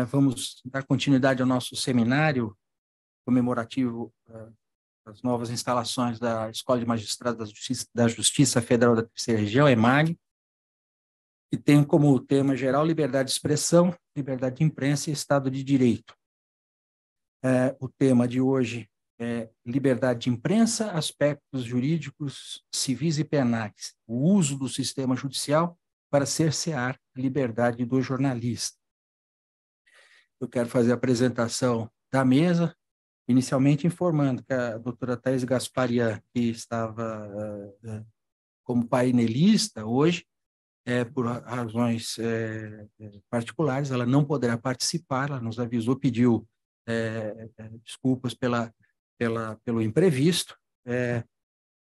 Vamos dar continuidade ao nosso seminário comemorativo das novas instalações da Escola de Magistrados da Justiça Federal da Terceira Região, EMAG, que tem como tema geral liberdade de expressão, liberdade de imprensa e Estado de Direito. O tema de hoje é liberdade de imprensa, aspectos jurídicos, civis e penais, o uso do sistema judicial para cercear a liberdade do jornalista. Eu quero fazer a apresentação da mesa, inicialmente informando que a doutora Thais Gasparian, que estava como painelista hoje, por razões particulares, ela não poderá participar, ela nos avisou, pediu desculpas pelo imprevisto,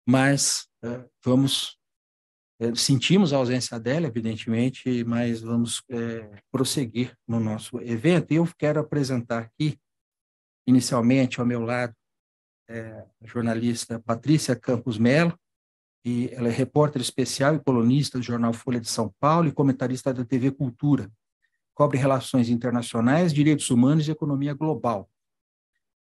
mas sentimos a ausência dela, evidentemente, mas vamos prosseguir no nosso evento. E eu quero apresentar aqui, inicialmente, ao meu lado, a jornalista Patrícia Campos Melo, e ela é repórter especial e colunista do jornal Folha de São Paulo e comentarista da TV Cultura. Cobre relações internacionais, direitos humanos e economia global.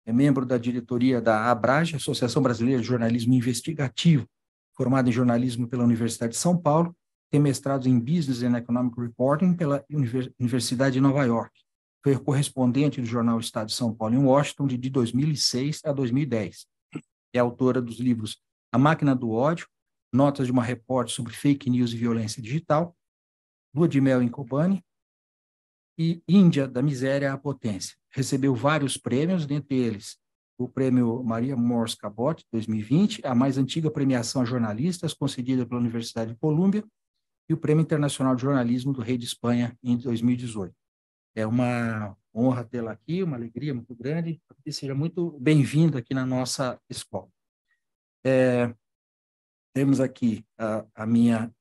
É membro da diretoria da ABRAGE, Associação Brasileira de Jornalismo Investigativo, formada em jornalismo pela Universidade de São Paulo, tem mestrado em Business and Economic Reporting pela Universidade de Nova York. Foi correspondente do jornal Estado de São Paulo em Washington de 2006 a 2010. É autora dos livros A Máquina do Ódio, Notas de uma Repórter sobre Fake News e Violência Digital, Lua de Mel em Kobani e Índia, da Miséria à Potência. Recebeu vários prêmios, dentre eles o prêmio Maria Morse Cabot, 2020, a mais antiga premiação a jornalistas concedida pela Universidade de Colômbia, e o Prêmio Internacional de Jornalismo do Rei de Espanha, em 2018. É uma honra tê-la aqui, uma alegria muito grande, e seja muito bem-vindo aqui na nossa escola. Temos aqui à minha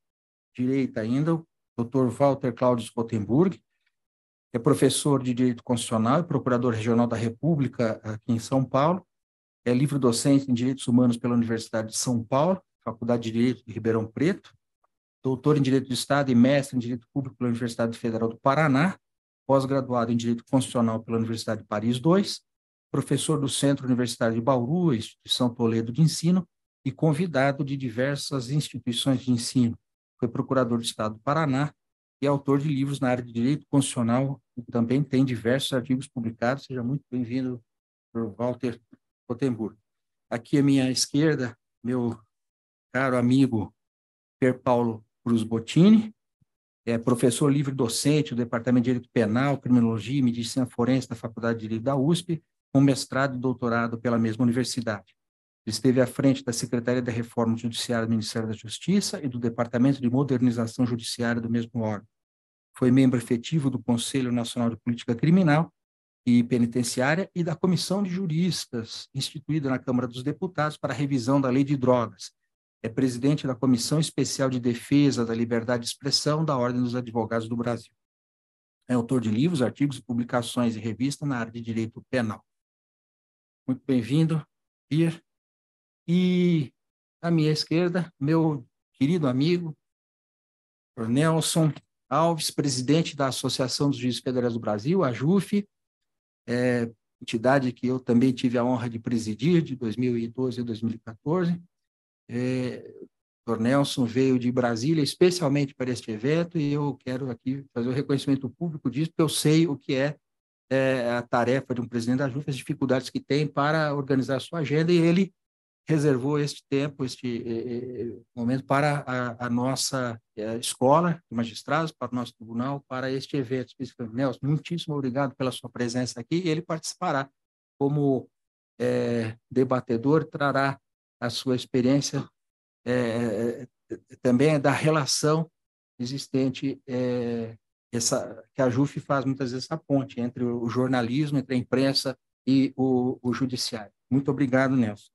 direita ainda o Dr. Walter Cláudio Scottenburg, é professor de Direito Constitucional e procurador regional da República aqui em São Paulo, é livre-docente em Direitos Humanos pela Universidade de São Paulo, Faculdade de Direito de Ribeirão Preto, doutor em Direito do Estado e mestre em Direito Público pela Universidade Federal do Paraná, pós-graduado em Direito Constitucional pela Universidade de Paris II, professor do Centro Universitário de Bauru, Instituição Toledo de Ensino, e convidado de diversas instituições de ensino. Foi procurador do Estado do Paraná e autor de livros na área de Direito Constitucional, e também tem diversos artigos publicados. Seja muito bem-vindo, Dr. Walter Scottenburg. Aqui à minha esquerda, meu caro amigo Per Paulo Cruz Bottini, é professor livre-docente do Departamento de Direito Penal, Criminologia e Medicina Forense da Faculdade de Direito da USP, com mestrado e doutorado pela mesma universidade. Esteve à frente da Secretaria da Reforma Judiciária do Ministério da Justiça e do Departamento de Modernização Judiciária do mesmo órgão. Foi membro efetivo do Conselho Nacional de Política Criminal e Penitenciária e da Comissão de Juristas, instituída na Câmara dos Deputados para a revisão da Lei de Drogas. É presidente da Comissão Especial de Defesa da Liberdade de Expressão da Ordem dos Advogados do Brasil. É autor de livros, artigos, publicações e revistas na área de Direito Penal. Muito bem-vindo, Pierre. E à minha esquerda, meu querido amigo, Nelson Alves, presidente da Associação dos Juízes Federais do Brasil, a JUF, entidade que eu também tive a honra de presidir, de 2012 a 2014. O Nelson veio de Brasília especialmente para este evento e eu quero aqui fazer o reconhecimento público disso, porque eu sei o que é a tarefa de um presidente da JUF, as dificuldades que tem para organizar a sua agenda, e ele reservou este tempo, este momento para a nossa escola de magistrados, para o nosso tribunal, para este evento específico. Nelson, muitíssimo obrigado pela sua presença aqui. Ele participará como debatedor, trará a sua experiência também da relação existente, que a JUF faz muitas vezes a ponte entre o jornalismo, entre a imprensa e o judiciário. Muito obrigado, Nelson.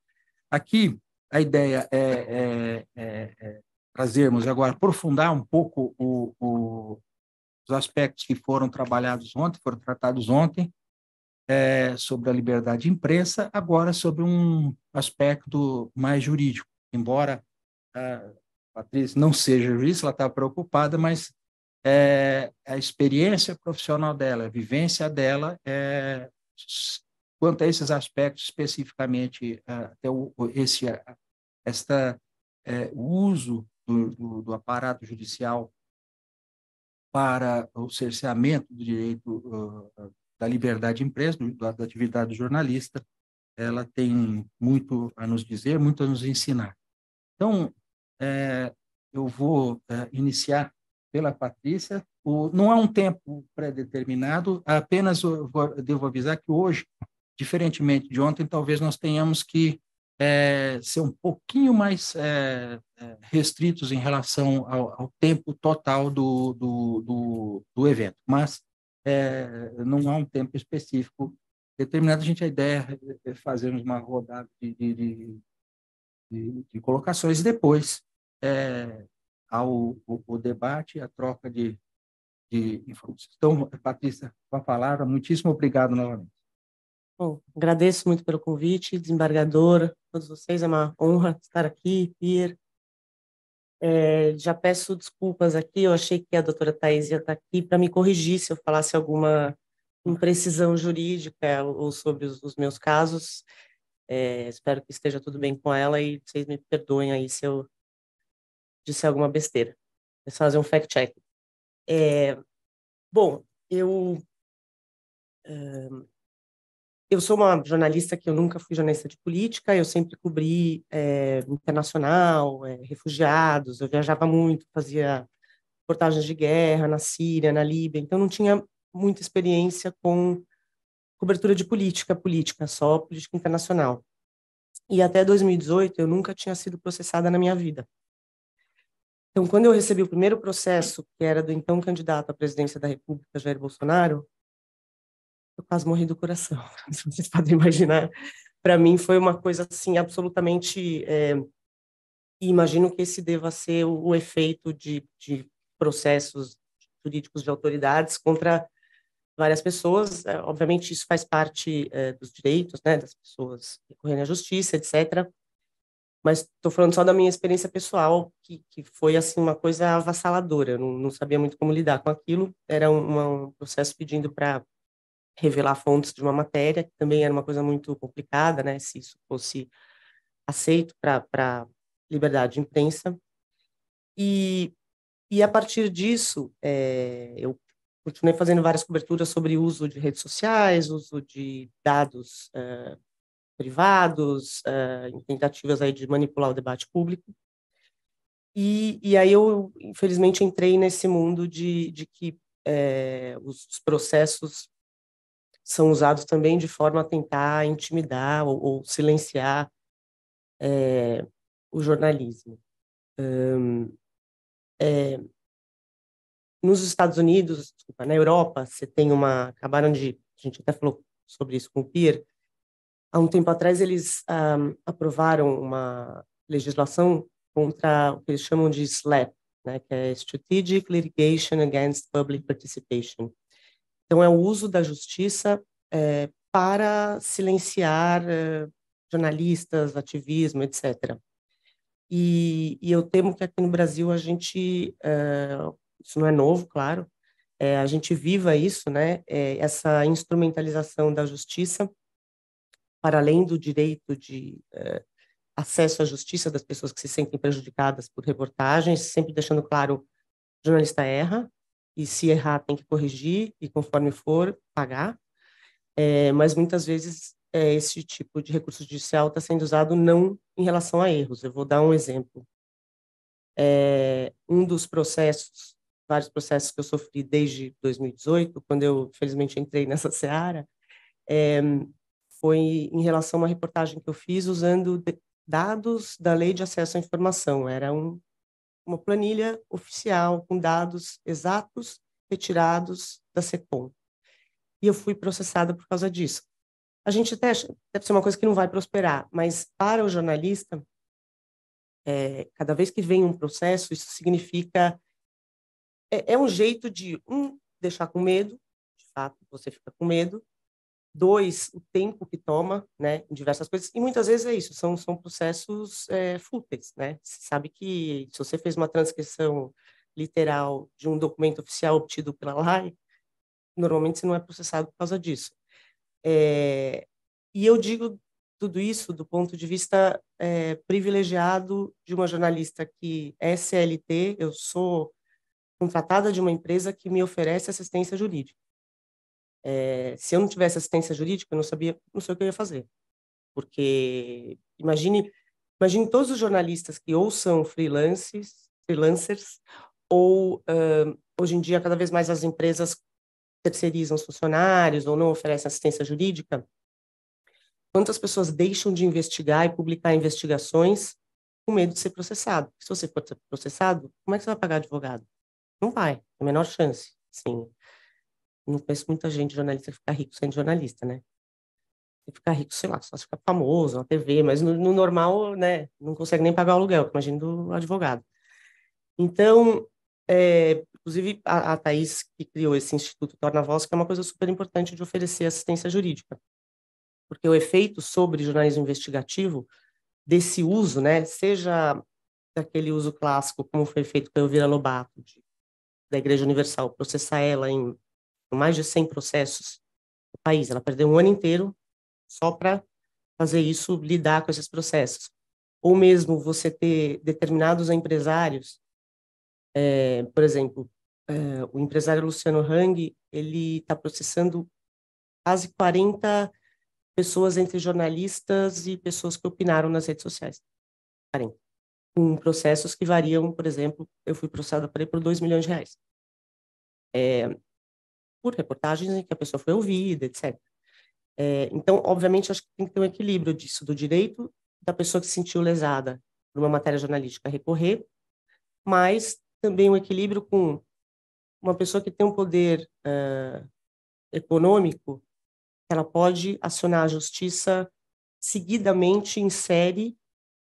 Aqui, a ideia é trazermos agora, aprofundar um pouco os aspectos que foram trabalhados ontem, foram tratados ontem, sobre a liberdade de imprensa, agora sobre um aspecto mais jurídico. Embora a Patrícia não seja jurista, ela está preocupada, mas a experiência profissional dela, a vivência dela, quanto a esses aspectos especificamente, até o uso do aparato judicial para o cerceamento do direito da liberdade de imprensa, da atividade do jornalista, ela tem muito a nos dizer, muito a nos ensinar. Então, eu vou iniciar pela Patrícia. Não há um tempo pré-determinado, apenas devo avisar que hoje, diferentemente de ontem, talvez nós tenhamos que ser um pouquinho mais restritos em relação ao tempo total do evento, mas não há um tempo específico determinado. A ideia é fazermos uma rodada de colocações, e depois o debate, a troca de informações. Então, Patrícia, com a palavra, muitíssimo obrigado novamente. Bom, agradeço muito pelo convite, desembargador, todos vocês, é uma honra estar aqui, Pierre. Já peço desculpas aqui, eu achei que a doutora Thais ia estar aqui para me corrigir se eu falasse alguma imprecisão jurídica ou sobre os meus casos. Espero que esteja tudo bem com ela e vocês me perdoem aí se eu disser alguma besteira. É só fazer um fact-check. Bom, eu sou uma jornalista que eu nunca fui jornalista de política, eu sempre cobri internacional, refugiados, eu viajava muito, fazia reportagens de guerra na Síria, na Líbia, então não tinha muita experiência com cobertura de política, só política internacional. E até 2018 eu nunca tinha sido processada na minha vida. Então, quando eu recebi o primeiro processo, que era do então candidato à presidência da República, Jair Bolsonaro, eu quase morri do coração, se vocês podem imaginar. Para mim foi uma coisa assim absolutamente, e imagino que esse deva ser o efeito de processos jurídicos de autoridades contra várias pessoas. Obviamente isso faz parte dos direitos, né, das pessoas recorrerem à justiça, etc. Mas estou falando só da minha experiência pessoal, que foi assim uma coisa avassaladora. Eu não sabia muito como lidar com aquilo. Era um processo pedindo para revelar fontes de uma matéria, que também era uma coisa muito complicada, né, se isso fosse aceito para liberdade de imprensa. E a partir disso, eu continuei fazendo várias coberturas sobre o uso de redes sociais, uso de dados privados, em tentativas aí de manipular o debate público. E aí eu, infelizmente, entrei nesse mundo de que os processos são usados também de forma a tentar intimidar ou silenciar o jornalismo. Nos Estados Unidos, desculpa, na Europa, você tem a gente até falou sobre isso com o Pierre, há um tempo atrás eles aprovaram uma legislação contra o que eles chamam de SLAPP, né, que é Strategic Litigation Against Public Participation. Então, é o uso da justiça para silenciar jornalistas, ativismo, etc. E eu temo que aqui no Brasil a gente, isso não é novo, claro, a gente viva isso, né, essa instrumentalização da justiça para além do direito de acesso à justiça das pessoas que se sentem prejudicadas por reportagens, sempre deixando claro, o jornalista erra, e se errar tem que corrigir, e conforme for, pagar. Mas muitas vezes esse tipo de recurso judicial está sendo usado não em relação a erros. Eu vou dar um exemplo. Um dos processos, vários processos que eu sofri desde 2018, quando eu, felizmente, entrei nessa seara, foi em relação a uma reportagem que eu fiz usando dados da Lei de Acesso à Informação. Era uma planilha oficial com dados exatos retirados da SECOM. E eu fui processada por causa disso. A gente até acha, deve ser uma coisa que não vai prosperar, mas para o jornalista, cada vez que vem um processo, isso significa... É um jeito de, deixar com medo, de fato, você fica com medo. 2, o tempo que toma, né, em diversas coisas, e muitas vezes é isso, são processos fúteis, né, você sabe que se você fez uma transcrição literal de um documento oficial obtido pela lei, normalmente você não é processado por causa disso. E eu digo tudo isso do ponto de vista privilegiado de uma jornalista que é CLT, eu sou contratada de uma empresa que me oferece assistência jurídica. Se eu não tivesse assistência jurídica, eu não sei o que eu ia fazer. Porque imagine todos os jornalistas que ou são freelancers, ou hoje em dia cada vez mais as empresas terceirizam os funcionários ou não oferecem assistência jurídica. Quantas pessoas deixam de investigar e publicar investigações com medo de ser processado? Se você for ser processado, como é que você vai pagar advogado? Não vai, é a menor chance. Sim. Não conheço muita gente jornalista que fica rico sendo jornalista, né? Se ficar rico, sei lá, só se ficar famoso na TV, mas no normal, né, não consegue nem pagar o aluguel, imagina do advogado. Então, inclusive, a Thaís, que criou esse Instituto Torna Voz, que é uma coisa super importante de oferecer assistência jurídica, porque o efeito sobre jornalismo investigativo desse uso, né, seja daquele uso clássico, como foi feito pela Elvira Lobato, da Igreja Universal, processar ela em mais de 100 processos no país. Ela perdeu um ano inteiro só para fazer isso, lidar com esses processos. Ou mesmo você ter determinados empresários, por exemplo, o empresário Luciano Hang, ele está processando quase 40 pessoas entre jornalistas e pessoas que opinaram nas redes sociais. 40. Com processos que variam, por exemplo, eu fui processada por R$2 milhões. Por reportagens em que a pessoa foi ouvida, etc. Então, obviamente, acho que tem que ter um equilíbrio disso, do direito da pessoa que se sentiu lesada por uma matéria jornalística recorrer, mas também um equilíbrio com uma pessoa que tem um poder econômico, ela pode acionar a justiça seguidamente em série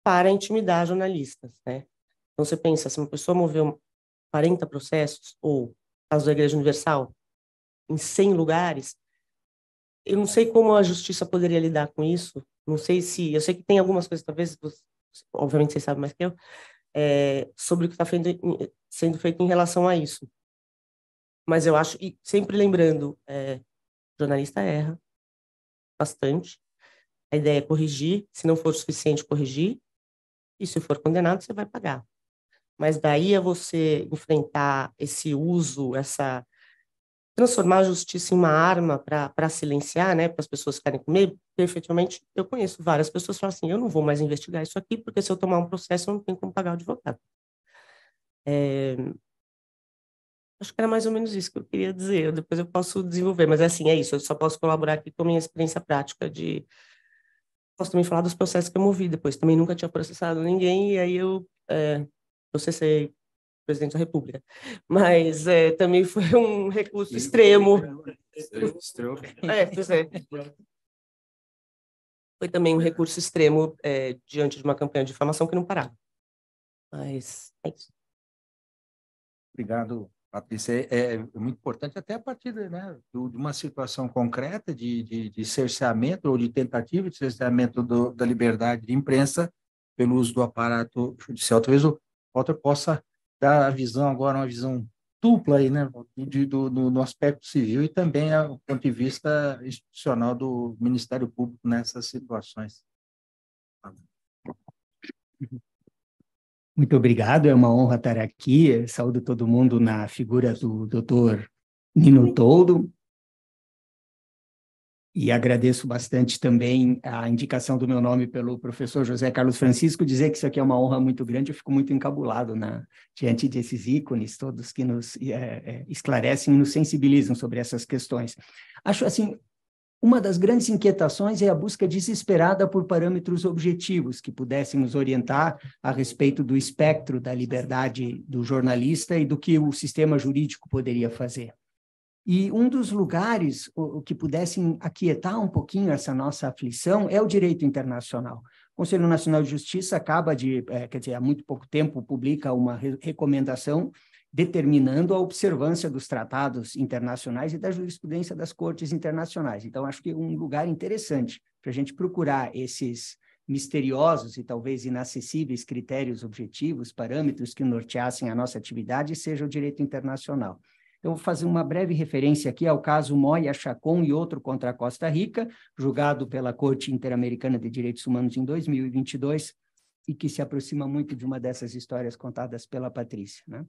para intimidar jornalistas, né? Então, você pensa, se uma pessoa moveu 40 processos, ou caso da Igreja Universal, em 100 lugares, eu não sei como a justiça poderia lidar com isso. Não sei se... Eu sei que tem algumas coisas, talvez, obviamente vocês sabem mais que eu, sobre o que está sendo feito em relação a isso. Mas eu acho, e sempre lembrando, jornalista erra bastante. A ideia é corrigir. Se não for suficiente, corrigir. E se for condenado, você vai pagar. Mas daí a você enfrentar esse uso, transformar a justiça em uma arma para silenciar, né, para as pessoas ficarem com medo, porque efetivamente eu conheço várias pessoas que falam assim, eu não vou mais investigar isso aqui, porque se eu tomar um processo eu não tenho como pagar o advogado. Acho que era mais ou menos isso que eu queria dizer, depois eu posso desenvolver, mas assim, é isso, eu só posso colaborar aqui com a minha experiência prática Posso também falar dos processos que eu movi depois, também nunca tinha processado ninguém, e aí eu processei o presidente da República. Mas também foi um recurso extremo. Pois é. Foi também um recurso extremo diante de uma campanha de difamação que não parava. Mas é isso. Obrigado, Patrícia. É muito importante, até a partir de uma situação concreta de cerceamento ou de tentativa de cerceamento da liberdade de imprensa pelo uso do aparato judicial. Talvez o Walter possa dar a visão agora, uma visão dupla aí, né, no aspecto civil e também do ponto de vista institucional do Ministério Público nessas situações. Muito obrigado, é uma honra estar aqui. Saúdo todo mundo na figura do Dr. Nino Toldo. E agradeço bastante também a indicação do meu nome pelo professor José Carlos Francisco. Dizer que isso aqui é uma honra muito grande, eu fico muito encabulado diante desses ícones todos que nos esclarecem e nos sensibilizam sobre essas questões. Acho assim, uma das grandes inquietações é a busca desesperada por parâmetros objetivos que pudessem nos orientar a respeito do espectro da liberdade do jornalista e do que o sistema jurídico poderia fazer. E um dos lugares que pudessem aquietar um pouquinho essa nossa aflição é o direito internacional. O Conselho Nacional de Justiça acaba há muito pouco tempo, publica uma recomendação determinando a observância dos tratados internacionais e da jurisprudência das cortes internacionais. Então, acho que é um lugar interessante para a gente procurar esses misteriosos e talvez inacessíveis critérios objetivos, parâmetros que norteassem a nossa atividade, seja o direito internacional. Eu vou fazer uma breve referência aqui ao caso Moya Chacon e outro contra a Costa Rica, julgado pela Corte Interamericana de Direitos Humanos em 2022, e que se aproxima muito de uma dessas histórias contadas pela Patrícia, né?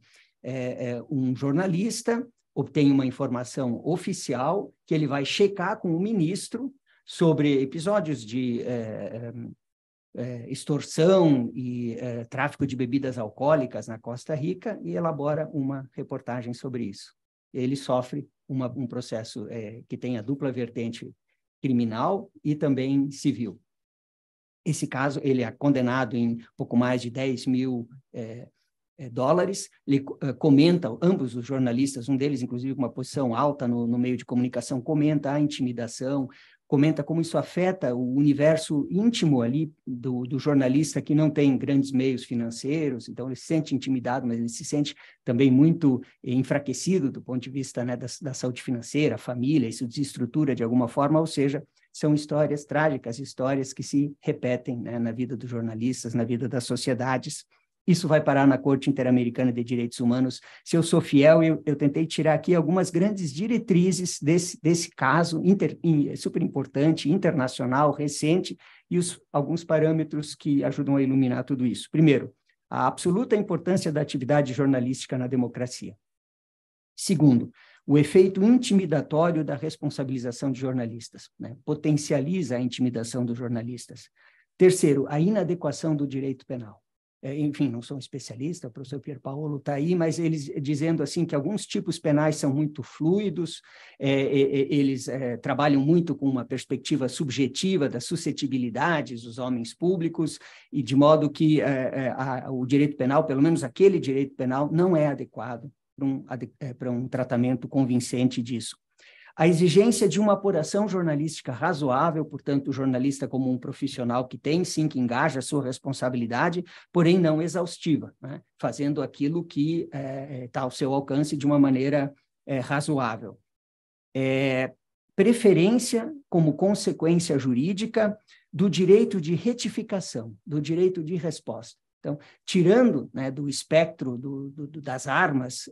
Um jornalista obtém uma informação oficial que ele vai checar com o ministro sobre episódios de extorsão e tráfico de bebidas alcoólicas na Costa Rica e elabora uma reportagem sobre isso. Ele sofre um processo que tem a dupla vertente criminal e também civil. Esse caso, ele é condenado em pouco mais de 10 mil dólares. Ele comenta, ambos os jornalistas, um deles, inclusive, com uma posição alta no meio de comunicação, comenta a intimidação, comenta como isso afeta o universo íntimo ali do jornalista que não tem grandes meios financeiros, então ele se sente intimidado, mas ele se sente também muito enfraquecido do ponto de vista, né, da saúde financeira, família, isso desestrutura de alguma forma, ou seja, são histórias trágicas, histórias que se repetem, né, na vida dos jornalistas, na vida das sociedades. Isso vai parar na Corte Interamericana de Direitos Humanos. Se eu sou fiel, eu tentei tirar aqui algumas grandes diretrizes desse caso super importante, internacional, recente, e alguns parâmetros que ajudam a iluminar tudo isso. Primeiro, a absoluta importância da atividade jornalística na democracia. Segundo, o efeito intimidatório da responsabilização de jornalistas, né? Potencializa a intimidação dos jornalistas. Terceiro, a inadequação do direito penal. Enfim, não sou um especialista, o professor Pierpaolo está aí, mas eles dizendo assim que alguns tipos penais são muito fluidos, eles trabalham muito com uma perspectiva subjetiva das suscetibilidades dos homens públicos, e de modo que o direito penal, pelo menos aquele direito penal, não é adequado para um tratamento convincente disso. A exigência de uma apuração jornalística razoável, portanto, o jornalista como um profissional que tem, sim, que engaja a sua responsabilidade, porém não exaustiva, né? Fazendo aquilo que está ao seu alcance de uma maneira razoável. Preferência, como consequência jurídica, do direito de retificação, do direito de resposta. Então, tirando, né, do espectro das armas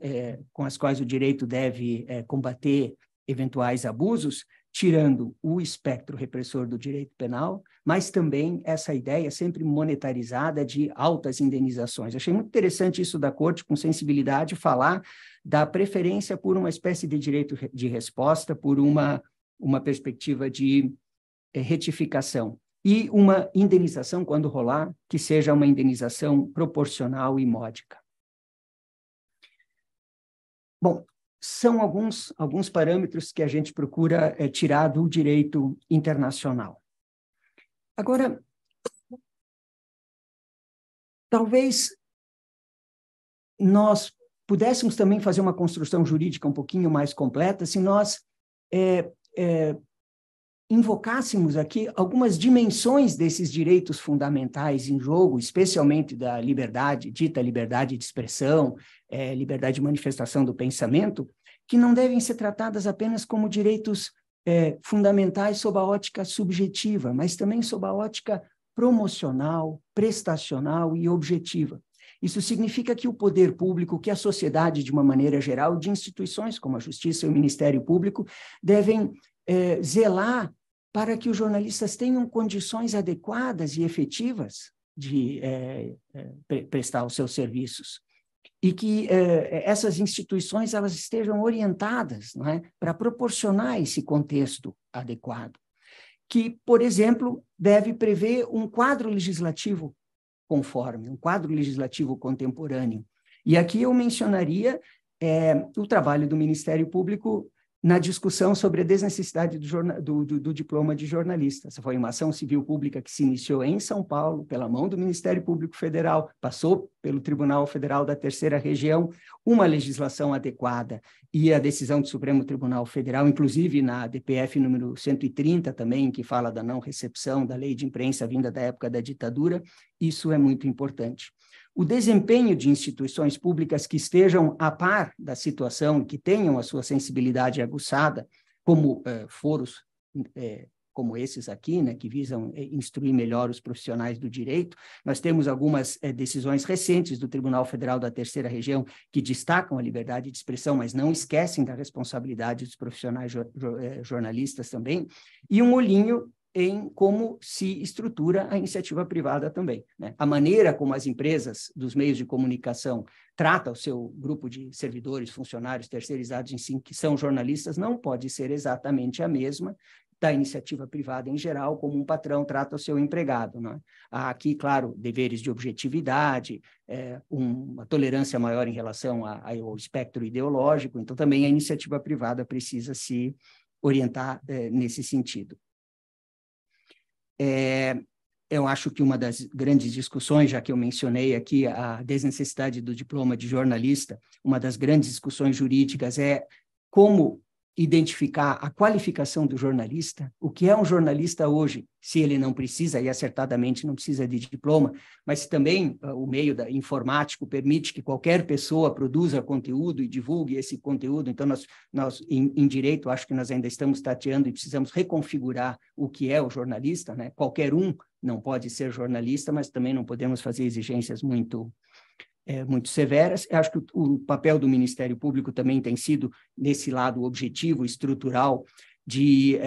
com as quais o direito deve combater eventuais abusos, tirando o espectro repressor do direito penal, mas também essa ideia sempre monetarizada de altas indenizações. Achei muito interessante isso da Corte, com sensibilidade, falar da preferência por uma espécie de direito de resposta, por uma perspectiva de retificação. E uma indenização, quando rolar, que seja uma indenização proporcional e módica. Bom, são alguns parâmetros que a gente procura tirar do direito internacional. Agora, talvez nós pudéssemos também fazer uma construção jurídica um pouquinho mais completa se nós invocássemos aqui algumas dimensões desses direitos fundamentais em jogo, especialmente da liberdade, dita liberdade de expressão, liberdade de manifestação do pensamento, que não devem ser tratadas apenas como direitos fundamentais sob a ótica subjetiva, mas também sob a ótica promocional, prestacional e objetiva. Isso significa que o poder público, que a sociedade de uma maneira geral, de instituições como a Justiça e o Ministério Público, devem zelar para que os jornalistas tenham condições adequadas e efetivas de prestar os seus serviços. E que essas instituições elas estejam orientadas, não é, para proporcionar esse contexto adequado. Que, por exemplo, deve prever um quadro legislativo conforme, um quadro legislativo contemporâneo. E aqui eu mencionaria o trabalho do Ministério Público na discussão sobre a desnecessidade do diploma de jornalista. Essa foi uma ação civil pública que se iniciou em São Paulo, pela mão do Ministério Público Federal, passou pelo Tribunal Federal da Terceira Região, uma legislação adequada, e a decisão do Supremo Tribunal Federal, inclusive na DPF número 130 também, que fala da não recepção da lei de imprensa vinda da época da ditadura, isso é muito importante. O desempenho de instituições públicas que estejam a par da situação, que tenham a sua sensibilidade aguçada, como foros como esses aqui, né, que visam instruir melhor os profissionais do direito. Nós temos algumas decisões recentes do Tribunal Federal da Terceira Região que destacam a liberdade de expressão, mas não esquecem da responsabilidade dos profissionais jornalistas também, e um olhinho em como se estrutura a iniciativa privada também, né? A maneira como as empresas dos meios de comunicação tratam o seu grupo de servidores, funcionários terceirizados em si, que são jornalistas, não pode ser exatamente a mesma da iniciativa privada em geral, como um patrão trata o seu empregado, né? Há aqui, claro, deveres de objetividade, uma tolerância maior em relação ao espectro ideológico, então também a iniciativa privada precisa se orientar nesse sentido. Eu acho que uma das grandes discussões, já que eu mencionei aqui a desnecessidade do diploma de jornalista, uma das grandes discussões jurídicas é como identificar a qualificação do jornalista, o que é um jornalista hoje, se ele não precisa, e acertadamente não precisa de diploma, mas se também o meio informático permite que qualquer pessoa produza conteúdo e divulgue esse conteúdo, então nós em direito, acho que nós ainda estamos tateando e precisamos reconfigurar o que é o jornalista, né? Qualquer um não pode ser jornalista, mas também não podemos fazer exigências muito severas. Eu acho que o papel do Ministério Público também tem sido, nesse lado objetivo, estrutural, de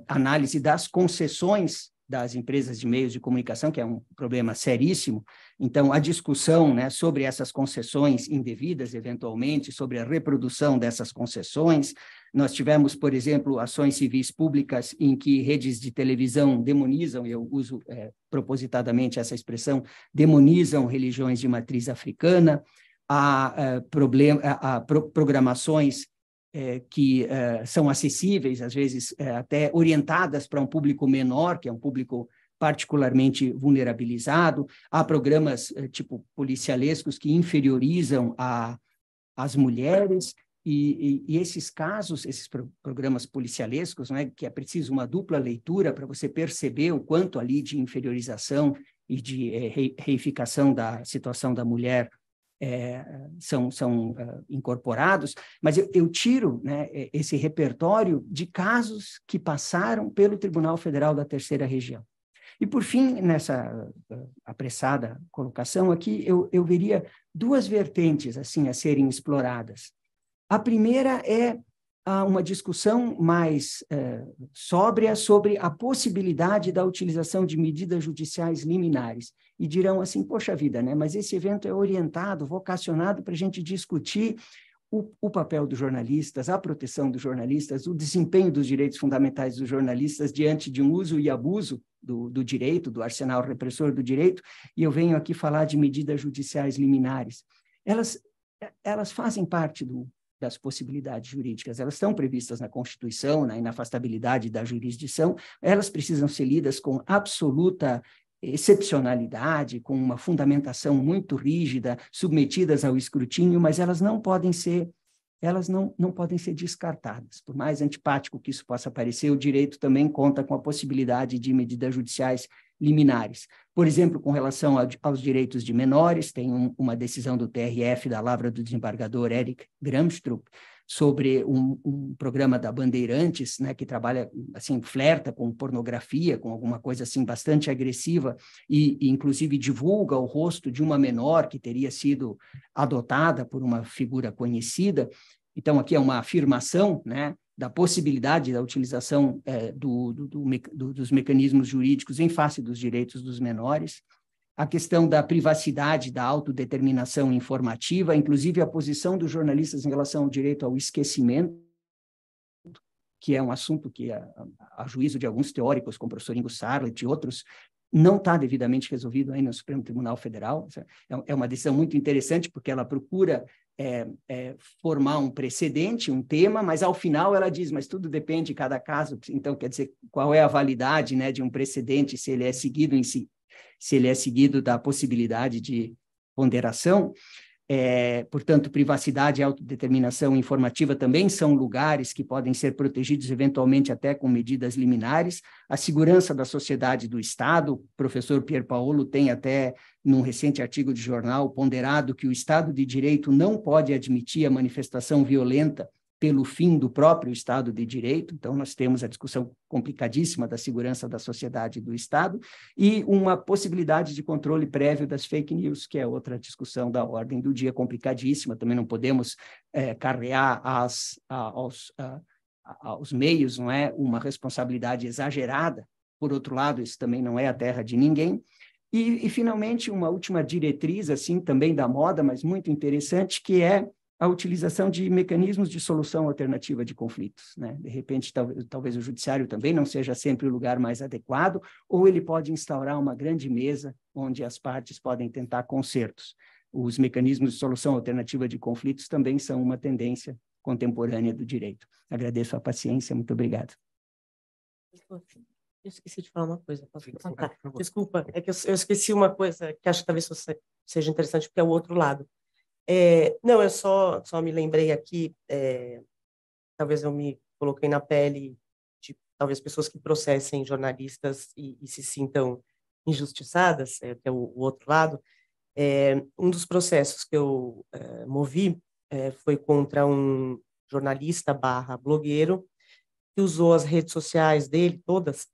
análise das concessões das empresas de meios de comunicação, que é um problema seríssimo. Então, a discussão, né, sobre essas concessões indevidas, eventualmente, sobre a reprodução dessas concessões. Nós tivemos, por exemplo, ações civis públicas em que redes de televisão demonizam, eu uso propositadamente essa expressão, demonizam religiões de matriz africana, há programações que são acessíveis, às vezes até orientadas para um público menor, que é um público particularmente vulnerabilizado. Há programas tipo policialescos que inferiorizam as mulheres, e esses casos, esses programas policialescos, né, que é preciso uma dupla leitura para você perceber o quanto ali de inferiorização e de reificação da situação da mulher são incorporados, mas eu tiro, né, esse repertório de casos que passaram pelo Tribunal Federal da Terceira Região. E, por fim, nessa apressada colocação aqui, eu veria duas vertentes assim, a serem exploradas. A primeira é uma discussão mais sóbria sobre a possibilidade da utilização de medidas judiciais liminares. E dirão assim, poxa vida, né? Mas esse evento é orientado, vocacionado para a gente discutir o papel dos jornalistas, a proteção dos jornalistas, o desempenho dos direitos fundamentais dos jornalistas diante de um uso e abuso do direito, do arsenal repressor do direito, e eu venho aqui falar de medidas judiciais liminares. Elas fazem parte das possibilidades jurídicas, elas estão previstas na Constituição, na inafastabilidade da jurisdição, elas precisam ser lidas com absoluta excepcionalidade, com uma fundamentação muito rígida, submetidas ao escrutínio, mas elas não podem ser descartadas. Por mais antipático que isso possa parecer, o direito também conta com a possibilidade de medidas judiciais liminares. Por exemplo, com relação aos direitos de menores, tem uma decisão do TRF da Lavra do desembargador Eric Gramstrup sobre um programa da Bandeirantes, né, que trabalha, assim, flerta com pornografia, com alguma coisa assim bastante agressiva e inclusive divulga o rosto de uma menor que teria sido adotada por uma figura conhecida. Então, aqui é uma afirmação, né, da possibilidade da utilização dos mecanismos jurídicos em face dos direitos dos menores, a questão da privacidade, da autodeterminação informativa, inclusive a posição dos jornalistas em relação ao direito ao esquecimento, que é um assunto que, a juízo de alguns teóricos, como o professor Ingo Sarlet e outros, não está devidamente resolvido aí no Supremo Tribunal Federal. É uma decisão muito interessante, porque ela procura formar um precedente, um tema, mas ao final ela diz, mas tudo depende de cada caso. Então, quer dizer, qual é a validade, né, de um precedente, se ele é seguido em si, se ele é seguido da possibilidade de ponderação. Portanto, privacidade e autodeterminação informativa também são lugares que podem ser protegidos eventualmente até com medidas liminares. A segurança da sociedade do Estado, o professor Pierpaolo tem até, num recente artigo de jornal, ponderado que o Estado de Direito não pode admitir a manifestação violenta pelo fim do próprio Estado de Direito. Então, nós temos a discussão complicadíssima da segurança da sociedade e do Estado, e uma possibilidade de controle prévio das fake news, que é outra discussão da ordem do dia complicadíssima. Também não podemos carrear aos meios, não é, uma responsabilidade exagerada. Por outro lado, isso também não é a terra de ninguém. E finalmente, uma última diretriz, assim, também da moda, mas muito interessante, que é a utilização de mecanismos de solução alternativa de conflitos, né? De repente, talvez o judiciário também não seja sempre o lugar mais adequado, ou ele pode instaurar uma grande mesa onde as partes podem tentar consertos. Os mecanismos de solução alternativa de conflitos também são uma tendência contemporânea do direito. Agradeço a paciência, muito obrigado. Eu esqueci de falar uma coisa, posso contar? Desculpa, é que eu esqueci uma coisa que acho que talvez seja interessante, porque é o outro lado. Não, eu só me lembrei aqui, talvez eu me coloquei na pele de talvez pessoas que processem jornalistas e se sintam injustiçadas, que é o outro lado. Um dos processos que eu movi foi contra um jornalista / blogueiro que usou as redes sociais dele todas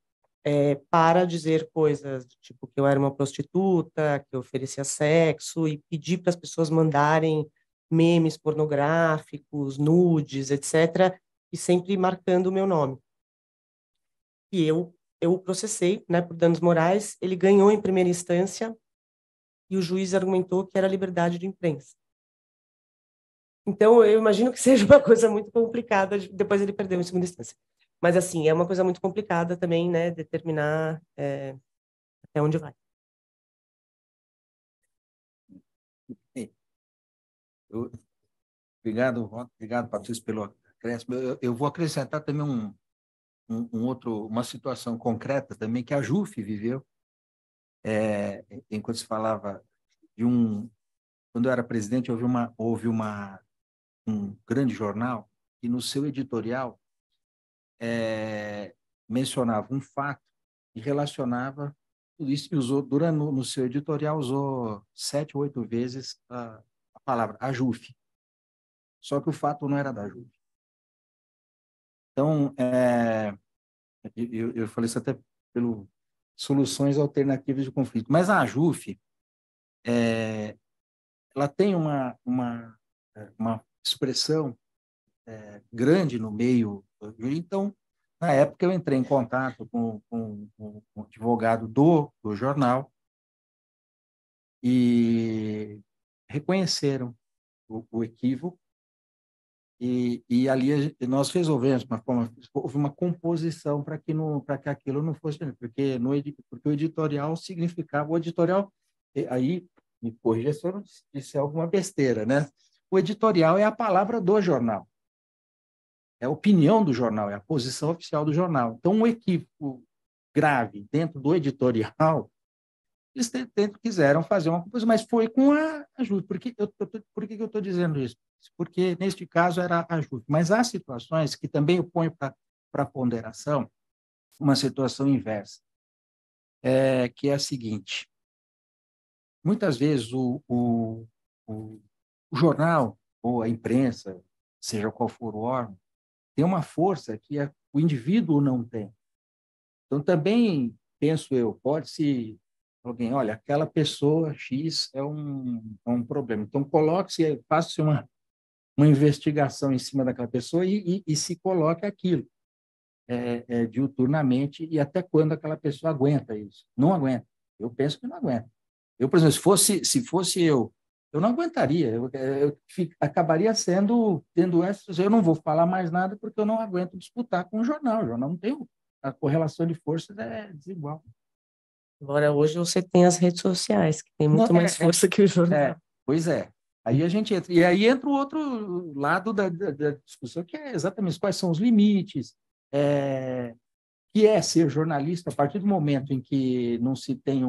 para dizer coisas tipo que eu era uma prostituta, que eu oferecia sexo, e pedir para as pessoas mandarem memes pornográficos, nudes, etc., e sempre marcando o meu nome. E eu o processei, né, por danos morais. Ele ganhou em primeira instância e o juiz argumentou que era liberdade de imprensa. Então, eu imagino que seja uma coisa muito complicada. Depois ele perdeu em segunda instância. Mas, assim, é uma coisa muito complicada também, né, determinar até onde vai. Obrigado, Patrícia, pelo acréscimo. Eu vou acrescentar também uma situação concreta também que a JUF viveu, enquanto se falava de quando eu era presidente, houve um grande jornal que no seu editorial mencionava um fato e relacionava tudo isso, e usou, no seu editorial, usou 7 ou 8 vezes a palavra, a JUF. Só que o fato não era da JUF. Então, eu falei isso até pelo soluções alternativas de conflito. Mas a JUF, ela tem uma expressão grande no meio. Então, na época, eu entrei em contato com o advogado do jornal e reconheceram o equívoco, e ali nós resolvemos, houve uma composição para que aquilo não fosse, porque o editorial significava, aí me corrija se eu não disser alguma besteira, né? O editorial é a palavra do jornal, é a opinião do jornal, é a posição oficial do jornal. Então, um equívoco grave dentro do editorial, eles quiseram fazer uma coisa, mas foi com a JUF. Por que eu estou dizendo isso? Porque, neste caso, era a JUF. Mas há situações que também eu ponho para ponderação, uma situação inversa, que é a seguinte: muitas vezes o jornal ou a imprensa, seja qual for o órgão, tem uma força que o indivíduo não tem. Então, também, penso eu, pode-se alguém, olha, aquela pessoa X é um problema. Então, faça-se uma investigação em cima daquela pessoa e se coloque aquilo diuturnamente, e até quando aquela pessoa aguenta isso. Não aguenta. Eu penso que não aguenta. Eu, por exemplo, se fosse eu não aguentaria. Eu acabaria tendo essas. Eu não vou falar mais nada porque eu não aguento disputar com o jornal. O jornal não tem. A correlação de forças é desigual. Agora, hoje você tem as redes sociais, que tem muito mais força que o jornal. Pois é. Aí a gente entra. E aí entra o outro lado da discussão, que é exatamente quais são os limites, que é ser jornalista a partir do momento em que não se tem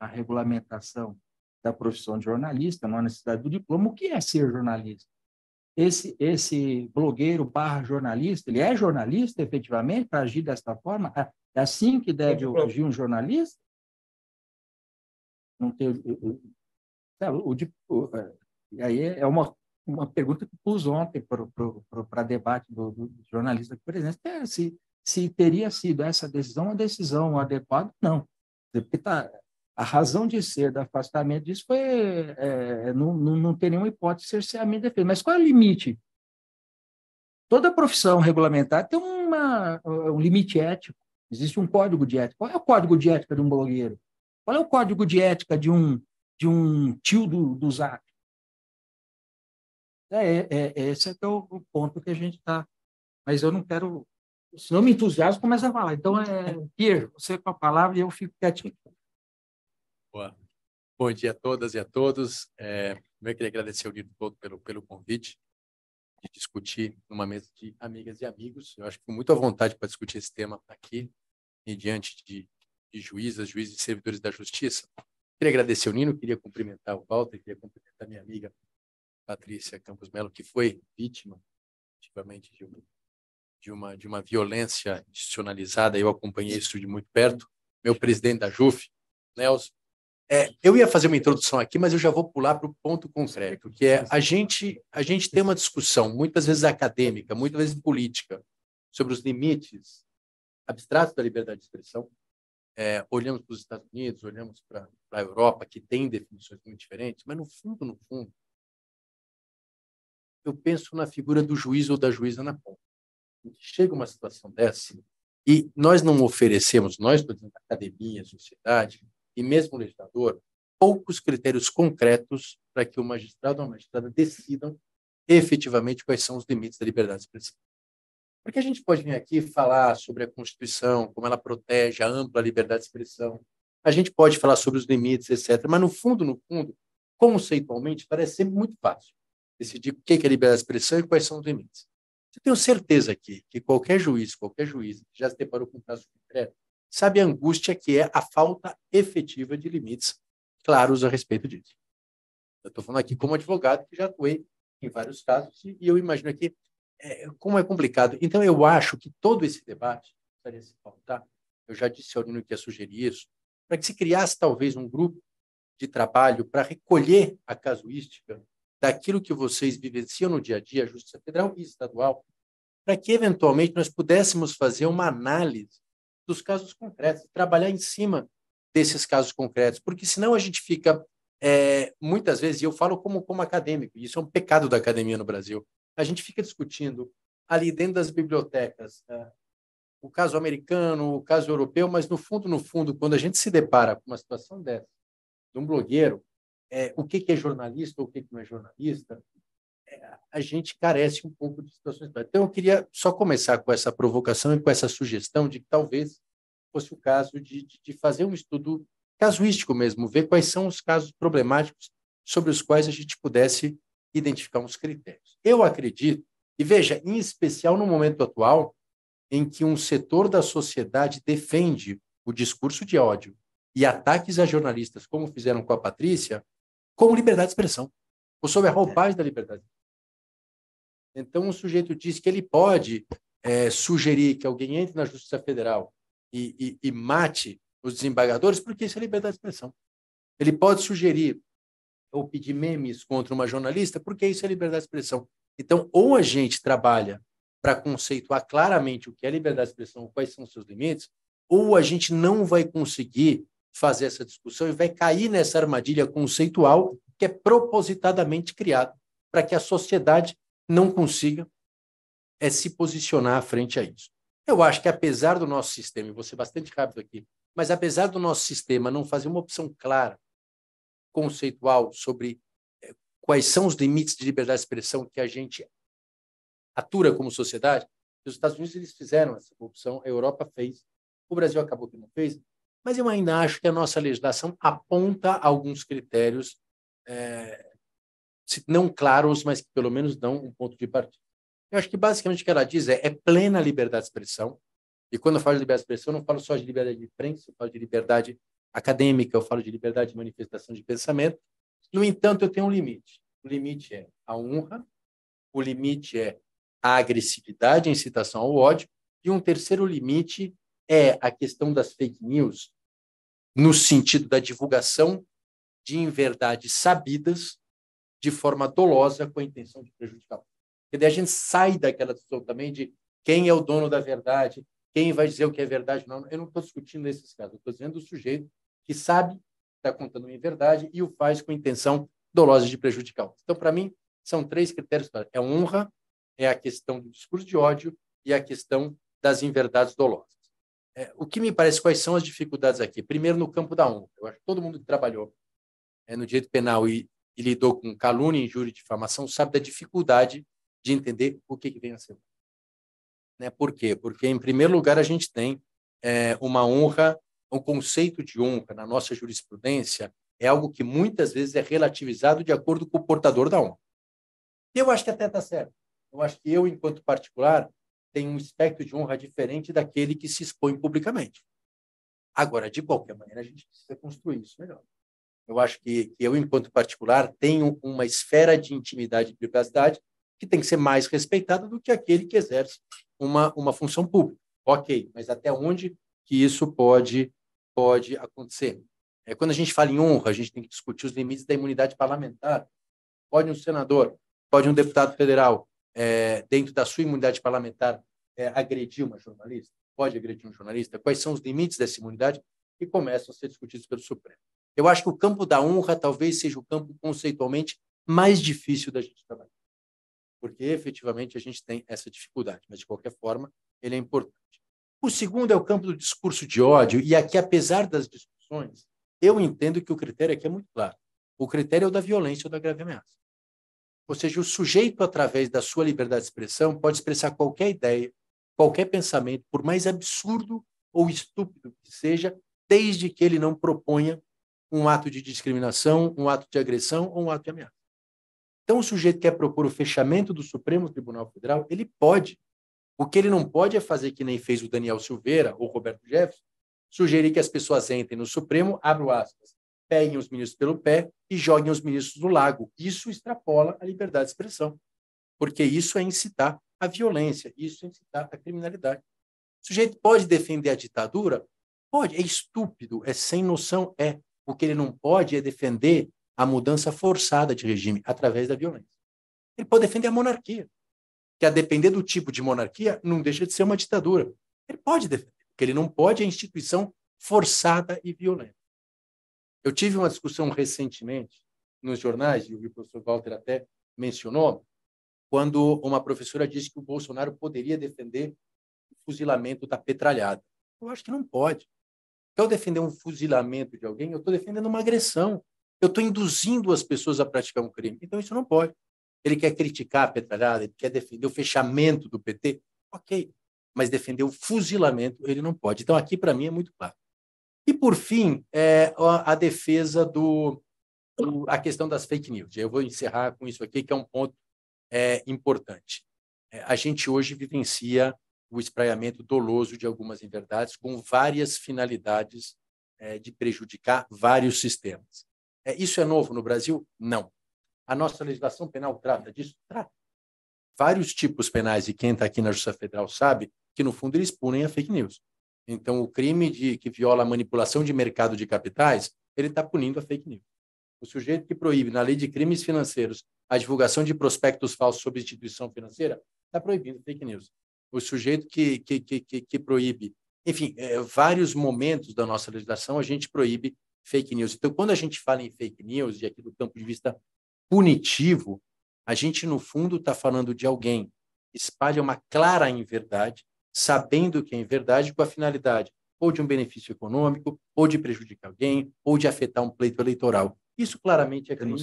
a regulamentação da profissão de jornalista, não há necessidade do diploma. O que é ser jornalista? Esse blogueiro / jornalista, ele é jornalista efetivamente para agir desta forma? É assim que deve agir um jornalista? Não tem aí é uma uma pergunta que pus ontem para debate do jornalista aqui presente, é se teria sido essa decisão uma decisão adequada, não. Porque a razão de ser do afastamento disso foi não ter nenhuma hipótese de cerceamento de defesa. Mas qual é o limite? Toda profissão regulamentar tem um limite ético. Existe um código de ética. Qual é o código de ética de um blogueiro? Qual é o código de ética de um tio do Zap? Esse é o ponto que a gente está. Mas eu não quero. Se não me entusiasmo, começa a falar. Então, Pierre, você com a palavra e eu fico quietinho. Boa. Bom dia a todas e a todos. Eu queria agradecer o Nino todo pelo convite de discutir numa mesa de amigas e amigos. Eu acho que com muita vontade para discutir esse tema aqui e diante de juízes e servidores da justiça. Queria agradecer o Nino, queria cumprimentar o Walter, queria cumprimentar a minha amiga Patrícia Campos Melo, que foi vítima, efetivamente, de uma violência institucionalizada. Eu acompanhei isso de muito perto. Meu presidente da JUF, Nelson. Eu ia fazer uma introdução aqui, mas eu já vou pular para o ponto concreto, que é a gente tem uma discussão, muitas vezes acadêmica, muitas vezes política, sobre os limites abstratos da liberdade de expressão. Olhamos para os Estados Unidos, olhamos para a Europa, que tem definições muito diferentes, mas, no fundo, eu penso na figura do juiz ou da juíza na ponta. Chega uma situação dessa e nós não oferecemos, nós, por exemplo, academia, sociedade e mesmo o legislador, poucos critérios concretos para que o magistrado ou a magistrada decidam efetivamente quais são os limites da liberdade de expressão. Porque a gente pode vir aqui falar sobre a Constituição, como ela protege a ampla liberdade de expressão, a gente pode falar sobre os limites, etc., mas, no fundo, conceitualmente, parece ser muito fácil decidir o que é liberdade de expressão e quais são os limites. Eu tenho certeza aqui que qualquer juiz que já se deparou com um caso concreto sabe a angústia que é a falta efetiva de limites claros a respeito disso. Eu estou falando aqui como advogado que já atuei em vários casos e eu imagino aqui como é complicado. Então, eu acho que todo esse debate precisaria se pautar. Eu já disse ao Nino que ia sugerir isso, para que se criasse talvez um grupo de trabalho para recolher a casuística daquilo que vocês vivenciam no dia a dia, a Justiça Federal e Estadual, para que, eventualmente, nós pudéssemos fazer uma análise dos casos concretos, trabalhar em cima desses casos concretos, porque senão a gente fica, muitas vezes, e eu falo como acadêmico, e isso é um pecado da academia no Brasil, a gente fica discutindo ali dentro das bibliotecas o caso americano, o caso europeu, mas, no fundo, quando a gente se depara com uma situação dessa, de um blogueiro, o que é jornalista ou o que não é jornalista, a gente carece um pouco de situações. Então, eu queria só começar com essa provocação e com essa sugestão de que talvez fosse o caso de fazer um estudo casuístico mesmo, ver quais são os casos problemáticos sobre os quais a gente pudesse identificar uns critérios. Eu acredito, e veja, em especial no momento atual, em que um setor da sociedade defende o discurso de ódio e ataques a jornalistas, como fizeram com a Patrícia, como liberdade de expressão, ou sob a roupagem da liberdade. Então, o sujeito diz que ele pode sugerir que alguém entre na Justiça Federal e mate os desembargadores, porque isso é liberdade de expressão. Ele pode sugerir ou pedir memes contra uma jornalista, porque isso é liberdade de expressão. Então, ou a gente trabalha para conceituar claramente o que é liberdade de expressão, quais são os seus limites, ou a gente não vai conseguir fazer essa discussão e vai cair nessa armadilha conceitual que é propositadamente criada para que a sociedade não consiga se posicionar frente a isso. Eu acho que, apesar do nosso sistema, e vou ser bastante rápido aqui, mas apesar do nosso sistema não fazer uma opção clara, conceitual, sobre quais são os limites de liberdade de expressão que a gente atura como sociedade, os Estados Unidos eles fizeram essa opção, a Europa fez, o Brasil acabou que não fez, mas eu ainda acho que a nossa legislação aponta alguns critérios, não claros, mas que pelo menos dão um ponto de partida. Eu acho que basicamente o que ela diz é plena liberdade de expressão, e quando eu falo de liberdade de expressão, eu não falo só de liberdade de imprensa, eu falo de liberdade acadêmica, eu falo de liberdade de manifestação de pensamento. No entanto, eu tenho um limite. O limite é a honra, o limite é a agressividade, a incitação ao ódio, e um terceiro limite é a questão das fake news, no sentido da divulgação de inverdades sabidas de forma dolosa com a intenção de prejudicar. Porque daí a gente sai daquela discussão também de quem é o dono da verdade, quem vai dizer o que é verdade. Não, eu não estou discutindo nesses casos, eu estou dizendo do sujeito que sabe que está contando uma verdade e o faz com intenção dolosa de prejudicar. Então, para mim, são 3 critérios. É honra, é a questão do discurso de ódio e a questão das inverdades dolosas. O que me parece, quais são as dificuldades aqui? Primeiro, no campo da honra. Eu acho que todo mundo que trabalhou no direito penal e lidou com calúnia, injúria e difamação sabe da dificuldade de entender o que vem a ser. Por quê? Porque, em primeiro lugar, a gente tem uma honra, um conceito de honra na nossa jurisprudência é algo que muitas vezes é relativizado de acordo com o portador da honra. E eu acho que até está certo. Eu acho que eu, enquanto particular, tenho um espectro de honra diferente daquele que se expõe publicamente. Agora, de qualquer maneira, a gente precisa construir isso melhor. Eu acho que eu, enquanto particular, tenho uma esfera de intimidade e privacidade que tem que ser mais respeitada do que aquele que exerce uma função pública. Ok, mas até onde que isso pode acontecer? Quando a gente fala em honra, a gente tem que discutir os limites da imunidade parlamentar. Pode um senador, pode um deputado federal, dentro da sua imunidade parlamentar, agredir uma jornalista? Pode agredir um jornalista? Quais são os limites dessa imunidade que começam a ser discutidos pelo Supremo? Eu acho que o campo da honra talvez seja o campo conceitualmente mais difícil da gente trabalhar, porque efetivamente a gente tem essa dificuldade, mas de qualquer forma ele é importante. O segundo é o campo do discurso de ódio, e aqui, apesar das discussões, eu entendo que o critério aqui é muito claro. O critério é o da violência ou da grave ameaça. Ou seja, o sujeito, através da sua liberdade de expressão, pode expressar qualquer ideia, qualquer pensamento, por mais absurdo ou estúpido que seja, desde que ele não proponha um ato de discriminação, um ato de agressão ou um ato de ameaça. Então, o sujeito que quer propor o fechamento do Supremo Tribunal Federal, ele pode. O que ele não pode é fazer que nem fez o Daniel Silveira ou Roberto Jefferson, sugerir que as pessoas entrem no Supremo, abro aspas, peguem os ministros pelo pé e joguem os ministros no lago. Isso extrapola a liberdade de expressão, porque isso é incitar a violência, isso é incitar a criminalidade. O sujeito pode defender a ditadura? Pode. É estúpido, é sem noção, é. O que ele não pode é defender a mudança forçada de regime através da violência. Ele pode defender a monarquia, que a depender do tipo de monarquia, não deixa de ser uma ditadura. Ele pode defender. O que ele não pode é a instituição forçada e violenta. Eu tive uma discussão recentemente nos jornais, e o professor Walter até mencionou, quando uma professora disse que o Bolsonaro poderia defender o fuzilamento da petralhada. Eu acho que não pode. Se eu defender um fuzilamento de alguém, eu estou defendendo uma agressão. Eu estou induzindo as pessoas a praticar um crime. Então, isso não pode. Ele quer criticar a petralhada, ele quer defender o fechamento do PT. Ok, mas defender o fuzilamento, ele não pode. Então, aqui, para mim, é muito claro. E, por fim, a defesa a questão das fake news. Eu vou encerrar com isso aqui, que é um ponto importante. A gente hoje vivencia o espraiamento doloso de algumas inverdades com várias finalidades de prejudicar vários sistemas. Isso é novo no Brasil? Não. A nossa legislação penal trata disso? Trata. Vários tipos penais, e quem está aqui na Justiça Federal sabe que, no fundo, eles punem a fake news. Então, o crime que viola a manipulação de mercado de capitais, ele está punindo a fake news. O sujeito que proíbe, na lei de crimes financeiros, a divulgação de prospectos falsos sobre instituição financeira, está proibindo fake news. O sujeito que proíbe, enfim, vários momentos da nossa legislação, a gente proíbe fake news. Então, quando a gente fala em fake news, e aqui do ponto de vista punitivo, a gente, no fundo, está falando de alguém que espalha uma clara inverdade, sabendo que é inverdade, com a finalidade ou de um benefício econômico, ou de prejudicar alguém, ou de afetar um pleito eleitoral. Isso claramente é crime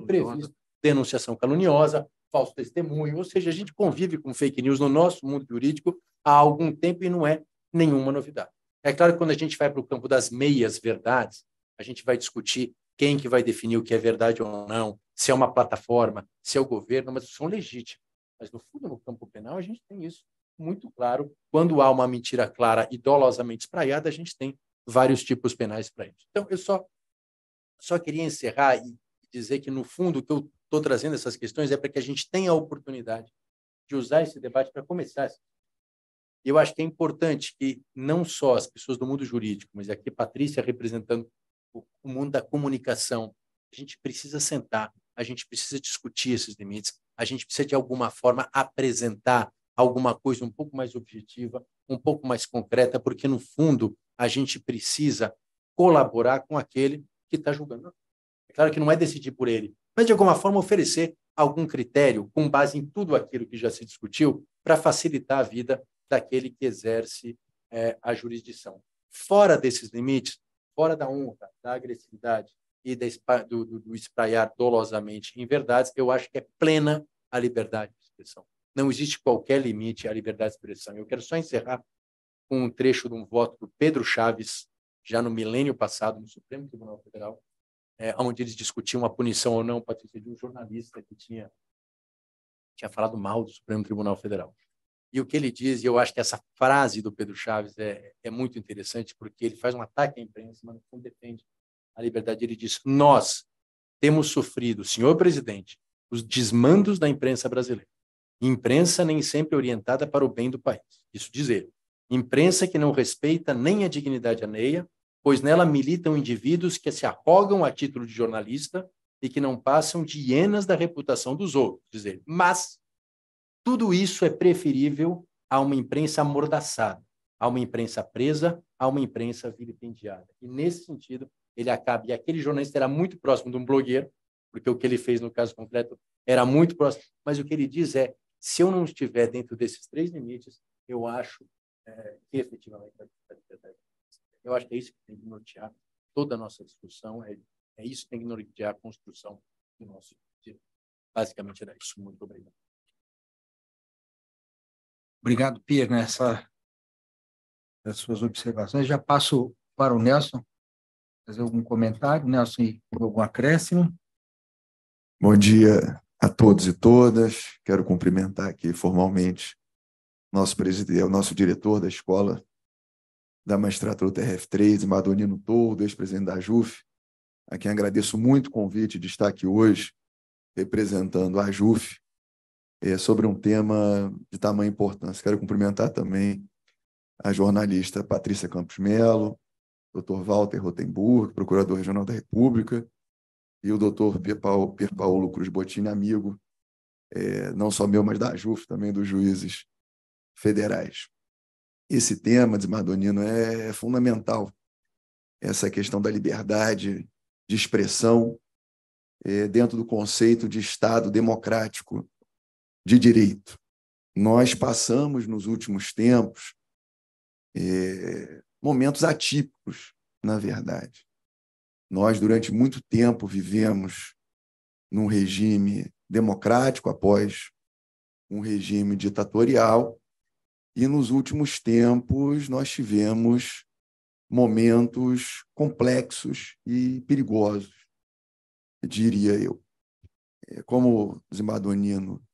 previsto. Denunciação caluniosa, falso testemunho, ou seja, a gente convive com fake news no nosso mundo jurídico há algum tempo e não é nenhuma novidade. É claro que quando a gente vai para o campo das meias-verdades, a gente vai discutir quem que vai definir o que é verdade ou não, se é uma plataforma, se é o governo, mas são legítimos. Mas, no fundo, no campo penal, a gente tem isso muito claro. Quando há uma mentira clara e dolosamente espraiada, a gente tem vários tipos penais para isso. Então, eu só queria encerrar e dizer que, no fundo, o que eu estou trazendo essas questões é para que a gente tenha a oportunidade de usar esse debate para começar. E eu acho que é importante que não só as pessoas do mundo jurídico, mas aqui Patrícia representando o mundo da comunicação, a gente precisa sentar a gente precisa discutir esses limites, a gente precisa, de alguma forma, apresentar alguma coisa um pouco mais objetiva, um pouco mais concreta, porque, no fundo, a gente precisa colaborar com aquele que está julgando. É claro que não é decidir por ele, mas, de alguma forma, oferecer algum critério com base em tudo aquilo que já se discutiu para facilitar a vida daquele que exerce a jurisdição. Fora desses limites, fora da honra, da agressividade e do espraiar dolosamente em verdades, eu acho que é plena a liberdade de expressão. Não existe qualquer limite à liberdade de expressão. Eu quero só encerrar com um trecho de um voto do Pedro Chaves, já no milênio passado, no Supremo Tribunal Federal, onde eles discutiam a punição ou não, Patrícia, de um jornalista que tinha falado mal do Supremo Tribunal Federal. E o que ele diz, e eu acho que essa frase do Pedro Chaves é muito interessante, porque ele faz um ataque à imprensa, mas não defende a liberdade. Ele diz: nós temos sofrido, senhor presidente, os desmandos da imprensa brasileira. Imprensa nem sempre orientada para o bem do país. Isso diz ele. Imprensa que não respeita nem a dignidade alheia, pois nela militam indivíduos que se arrogam a título de jornalista e que não passam de hienas da reputação dos outros, diz ele. Mas tudo isso é preferível a uma imprensa amordaçada, a uma imprensa presa, a uma imprensa vilipendiada. E, nesse sentido, ele acaba. E aquele jornalista era muito próximo de um blogueiro, porque o que ele fez no caso concreto era muito próximo, mas o que ele diz é: se eu não estiver dentro desses 3 limites, eu acho que efetivamente vai ter. Eu acho que é isso que tem que nortear toda a nossa discussão, é isso que tem que nortear a construção do nosso direito. Basicamente era isso. Muito obrigado. Obrigado, Pierre, nessas suas observações. Já passo para o Nelson fazer algum comentário. Nelson, algum acréscimo? Bom dia a todos e todas. Quero cumprimentar aqui formalmente nosso presidente, o nosso diretor da Escola da Magistratura TRF3, Madonino Toldo, ex-presidente da JUF, a quem agradeço muito o convite de estar aqui hoje representando a JUF sobre um tema de tamanha importância. Quero cumprimentar também a jornalista Patrícia Campos Melo, Dr. Walter Rotenburg, Procurador Regional da República, e o Dr. Pier Paulo Cruz Bottini, amigo, não só meu, mas da JUF, também dos juízes federais. Esse tema de Madonino é fundamental, essa questão da liberdade de expressão dentro do conceito de Estado democrático de direito. Nós passamos, nos últimos tempos, momentos atípicos, na verdade. Nós, durante muito tempo, vivemos num regime democrático após um regime ditatorial, e nos últimos tempos nós tivemos momentos complexos e perigosos, diria eu. Como o Zimadonino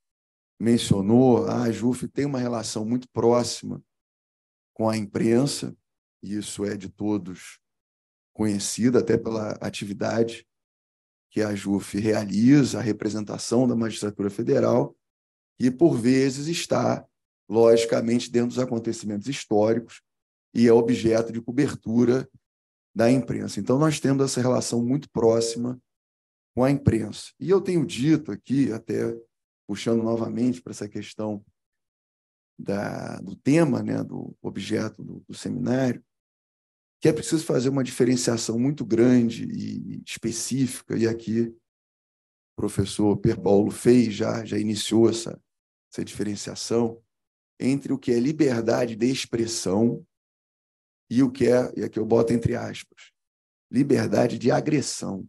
mencionou, a JUF tem uma relação muito próxima com a imprensa, e isso é de todos conhecido, até pela atividade que a JUF realiza, a representação da magistratura federal, e, por vezes, está, logicamente, dentro dos acontecimentos históricos e é objeto de cobertura da imprensa. Então, nós temos essa relação muito próxima com a imprensa. E eu tenho dito aqui, até puxando novamente para essa questão do tema, né, do objeto do seminário, que é preciso fazer uma diferenciação muito grande e específica, e aqui o professor Pier Paulo já iniciou essa diferenciação entre o que é liberdade de expressão e o que é, e aqui eu boto entre aspas, liberdade de agressão.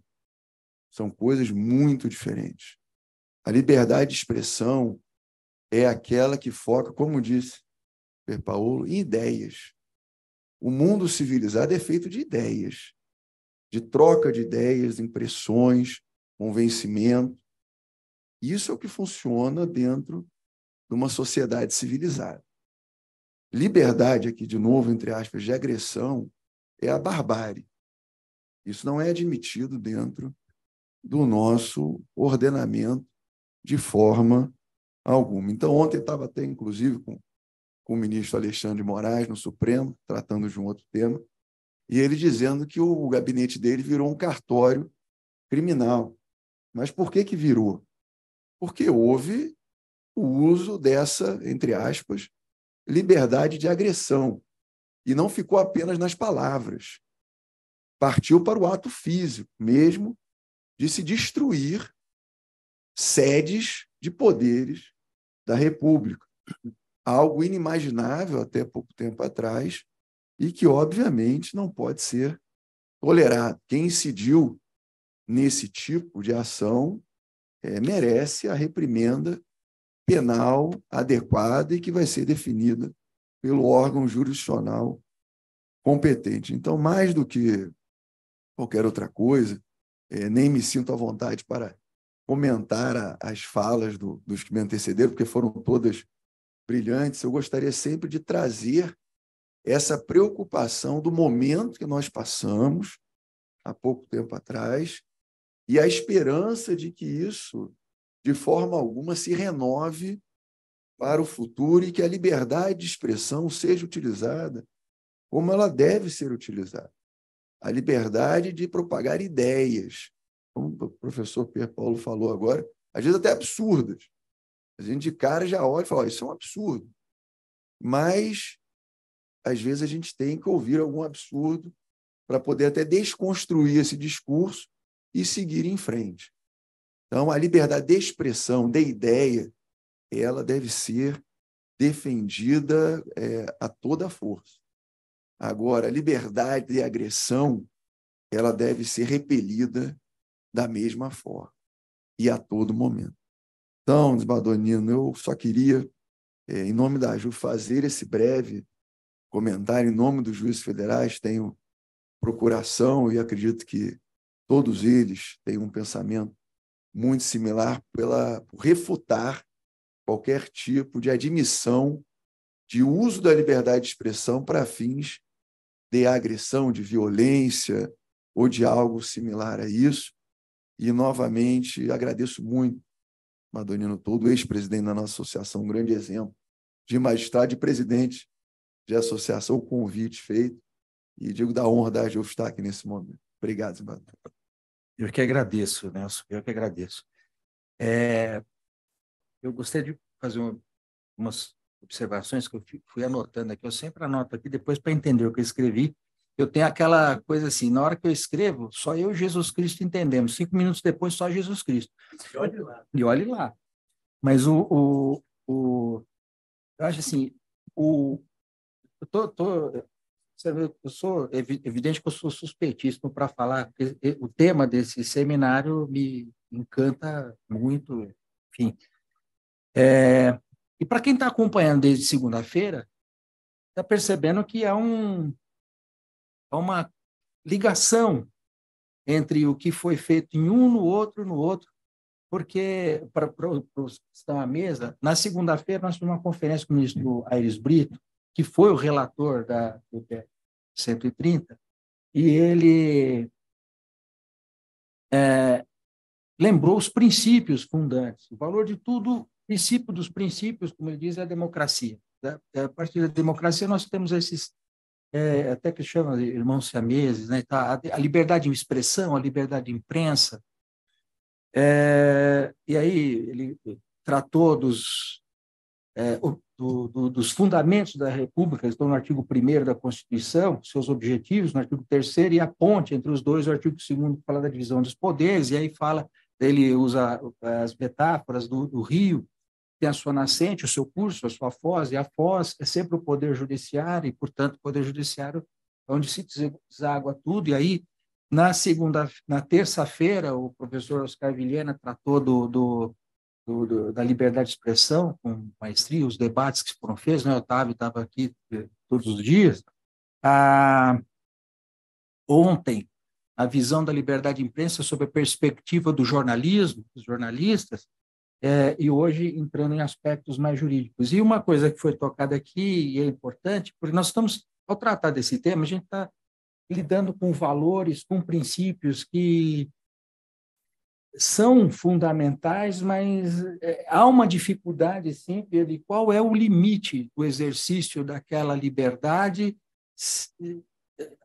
São coisas muito diferentes. A liberdade de expressão é aquela que foca, como disse Pier Paulo, em ideias. O mundo civilizado é feito de ideias, de troca de ideias, impressões, convencimento. Isso é o que funciona dentro de uma sociedade civilizada. Liberdade, aqui de novo, entre aspas, de agressão, é a barbárie. Isso não é admitido dentro do nosso ordenamento de forma alguma. Então, ontem estava até, inclusive, com o ministro Alexandre de Moraes no Supremo, tratando de um outro tema, e ele dizendo que o gabinete dele virou um cartório criminal. Mas por que virou? Porque houve o uso dessa, entre aspas, liberdade de agressão. E não ficou apenas nas palavras. Partiu para o ato físico mesmo de se destruir sedes de poderes da República. Algo inimaginável até pouco tempo atrás e que, obviamente, não pode ser tolerado. Quem incidiu nesse tipo de ação merece a reprimenda penal adequada e que vai ser definida pelo órgão jurisdicional competente. Então, mais do que qualquer outra coisa, nem me sinto à vontade para comentar as falas dos que me antecederam, porque foram todas brilhantes. Eu gostaria sempre de trazer essa preocupação do momento que nós passamos há pouco tempo atrás e a esperança de que isso, de forma alguma, se renove para o futuro e que a liberdade de expressão seja utilizada como ela deve ser utilizada. A liberdade de propagar ideias, como o professor Pierre Paulo falou agora, às vezes até absurdas. A gente de cara já olha e fala, isso é um absurdo. Mas, às vezes, a gente tem que ouvir algum absurdo para poder até desconstruir esse discurso e seguir em frente. Então, a liberdade de expressão, de ideia, ela deve ser defendida a toda força. Agora, a liberdade de agressão, ela deve ser repelida da mesma forma e a todo momento. Então, desembargador Nino, eu só queria, em nome da AJU, fazer esse breve comentário em nome dos juízes federais. Tenho procuração e acredito que todos eles têm um pensamento muito similar por refutar qualquer tipo de admissão de uso da liberdade de expressão para fins de agressão, de violência ou de algo similar a isso. E, novamente, agradeço muito, Madonino todo, ex-presidente da nossa associação, um grande exemplo de magistrado e presidente de associação, o convite feito, e digo da honra da AJU estar aqui nesse momento. Obrigado, desembargador. Eu que agradeço, Nelson, eu que agradeço. Eu gostaria de fazer umas observações que eu fui anotando aqui. Eu sempre anoto aqui, depois, para entender o que eu escrevi. Eu tenho aquela coisa assim, na hora que eu escrevo, só eu e Jesus Cristo entendemos. 5 minutos depois, só Jesus Cristo. E olhe lá. E olhe lá. Mas eu acho assim, eu sou evidente que eu sou suspeitíssimo para falar, porque o tema desse seminário me encanta muito, enfim. E para quem está acompanhando desde segunda-feira, está percebendo que há uma ligação entre o que foi feito em um no outro, porque, para os que estão à mesa, na segunda-feira nós tivemos uma conferência com o ministro Aires Brito, que foi o relator do PEC 130, e ele lembrou os princípios fundantes. O valor de tudo, o princípio dos princípios, como ele diz, é a democracia. A partir da democracia nós temos esses, até que chama de irmãos siameses, né? A liberdade de expressão, a liberdade de imprensa. E aí ele tratou dos fundamentos da República, estão no artigo 1º da Constituição, seus objetivos, no artigo 3º, e a ponte entre os dois, o artigo 2º, que fala da divisão dos poderes, e aí ele usa as metáforas do rio, tem a sua nascente, o seu curso, a sua foz, e a foz é sempre o poder judiciário, e, portanto, o poder judiciário é onde se deságua tudo, e aí, na terça-feira, o professor Oscar Vilhena tratou da liberdade de expressão, com maestria, os debates que foram feitos, né? O Otávio estava aqui todos os dias. Ontem, a visão da liberdade de imprensa sob a perspectiva do jornalismo, dos jornalistas, e hoje entrando em aspectos mais jurídicos. E uma coisa que foi tocada aqui, e é importante, porque nós estamos, ao tratar desse tema, a gente está lidando com valores, com princípios que são fundamentais, mas há uma dificuldade sempre de qual é o limite do exercício daquela liberdade,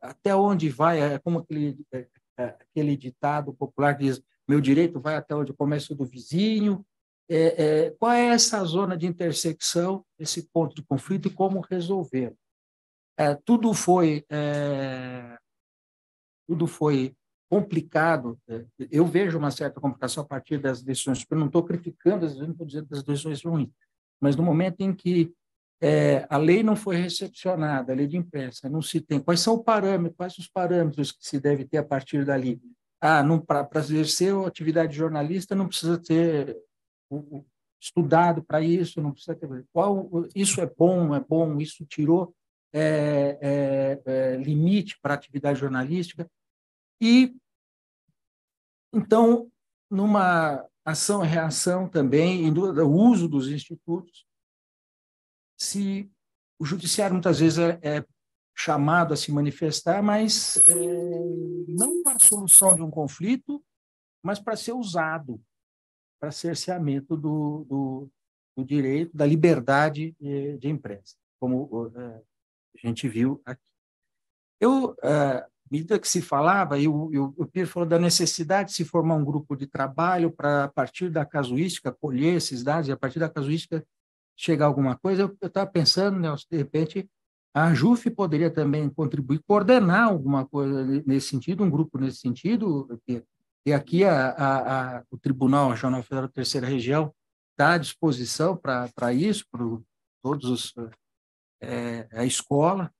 até onde vai, como aquele ditado popular que diz, meu direito vai até onde começa o do vizinho. Qual é essa zona de intersecção, esse ponto de conflito e como resolver? Tudo foi complicado. Eu vejo uma certa complicação a partir das decisões. Eu não estou criticando, às vezes não estou dizendo que as decisões ruins, mas no momento em que a lei não foi recepcionada, a lei de imprensa, não se tem. Quais são os parâmetros? Quais os parâmetros que se deve ter a partir dali? Para exercer a atividade de jornalista não precisa ter estudado para isso, não precisa ter. Isso é bom, não é bom? Isso tirou limite para a atividade jornalística. E, então, numa ação e reação também, o uso dos institutos, se o judiciário muitas vezes é chamado a se manifestar, mas não para a solução de um conflito, mas para ser usado para cerceamento do direito, da liberdade de imprensa, como a gente viu aqui. À medida que se falava, o Pierre falou da necessidade de se formar um grupo de trabalho para, a partir da casuística, colher esses dados e, a partir da casuística, chegar a alguma coisa. Eu estava pensando, Nelson, de repente, a ANJUF poderia também contribuir, coordenar alguma coisa nesse sentido, um grupo nesse sentido, e aqui o Tribunal Regional Federal da Terceira Região está à disposição para isso, para todos a escola,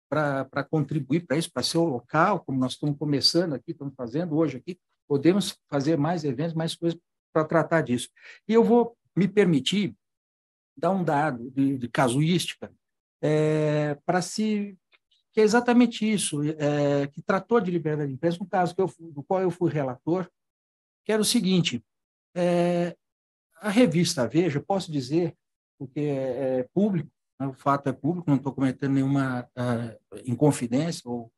para contribuir para isso, para ser o local, como nós estamos começando aqui, estamos fazendo hoje aqui, podemos fazer mais eventos, mais coisas para tratar disso. E eu vou me permitir dar um dado de casuística que é exatamente isso, que tratou de liberdade de imprensa, um caso do qual eu fui relator, que era o seguinte: a revista Veja, posso dizer, porque é público, o fato é público, não estou cometendo nenhuma inconfidência ou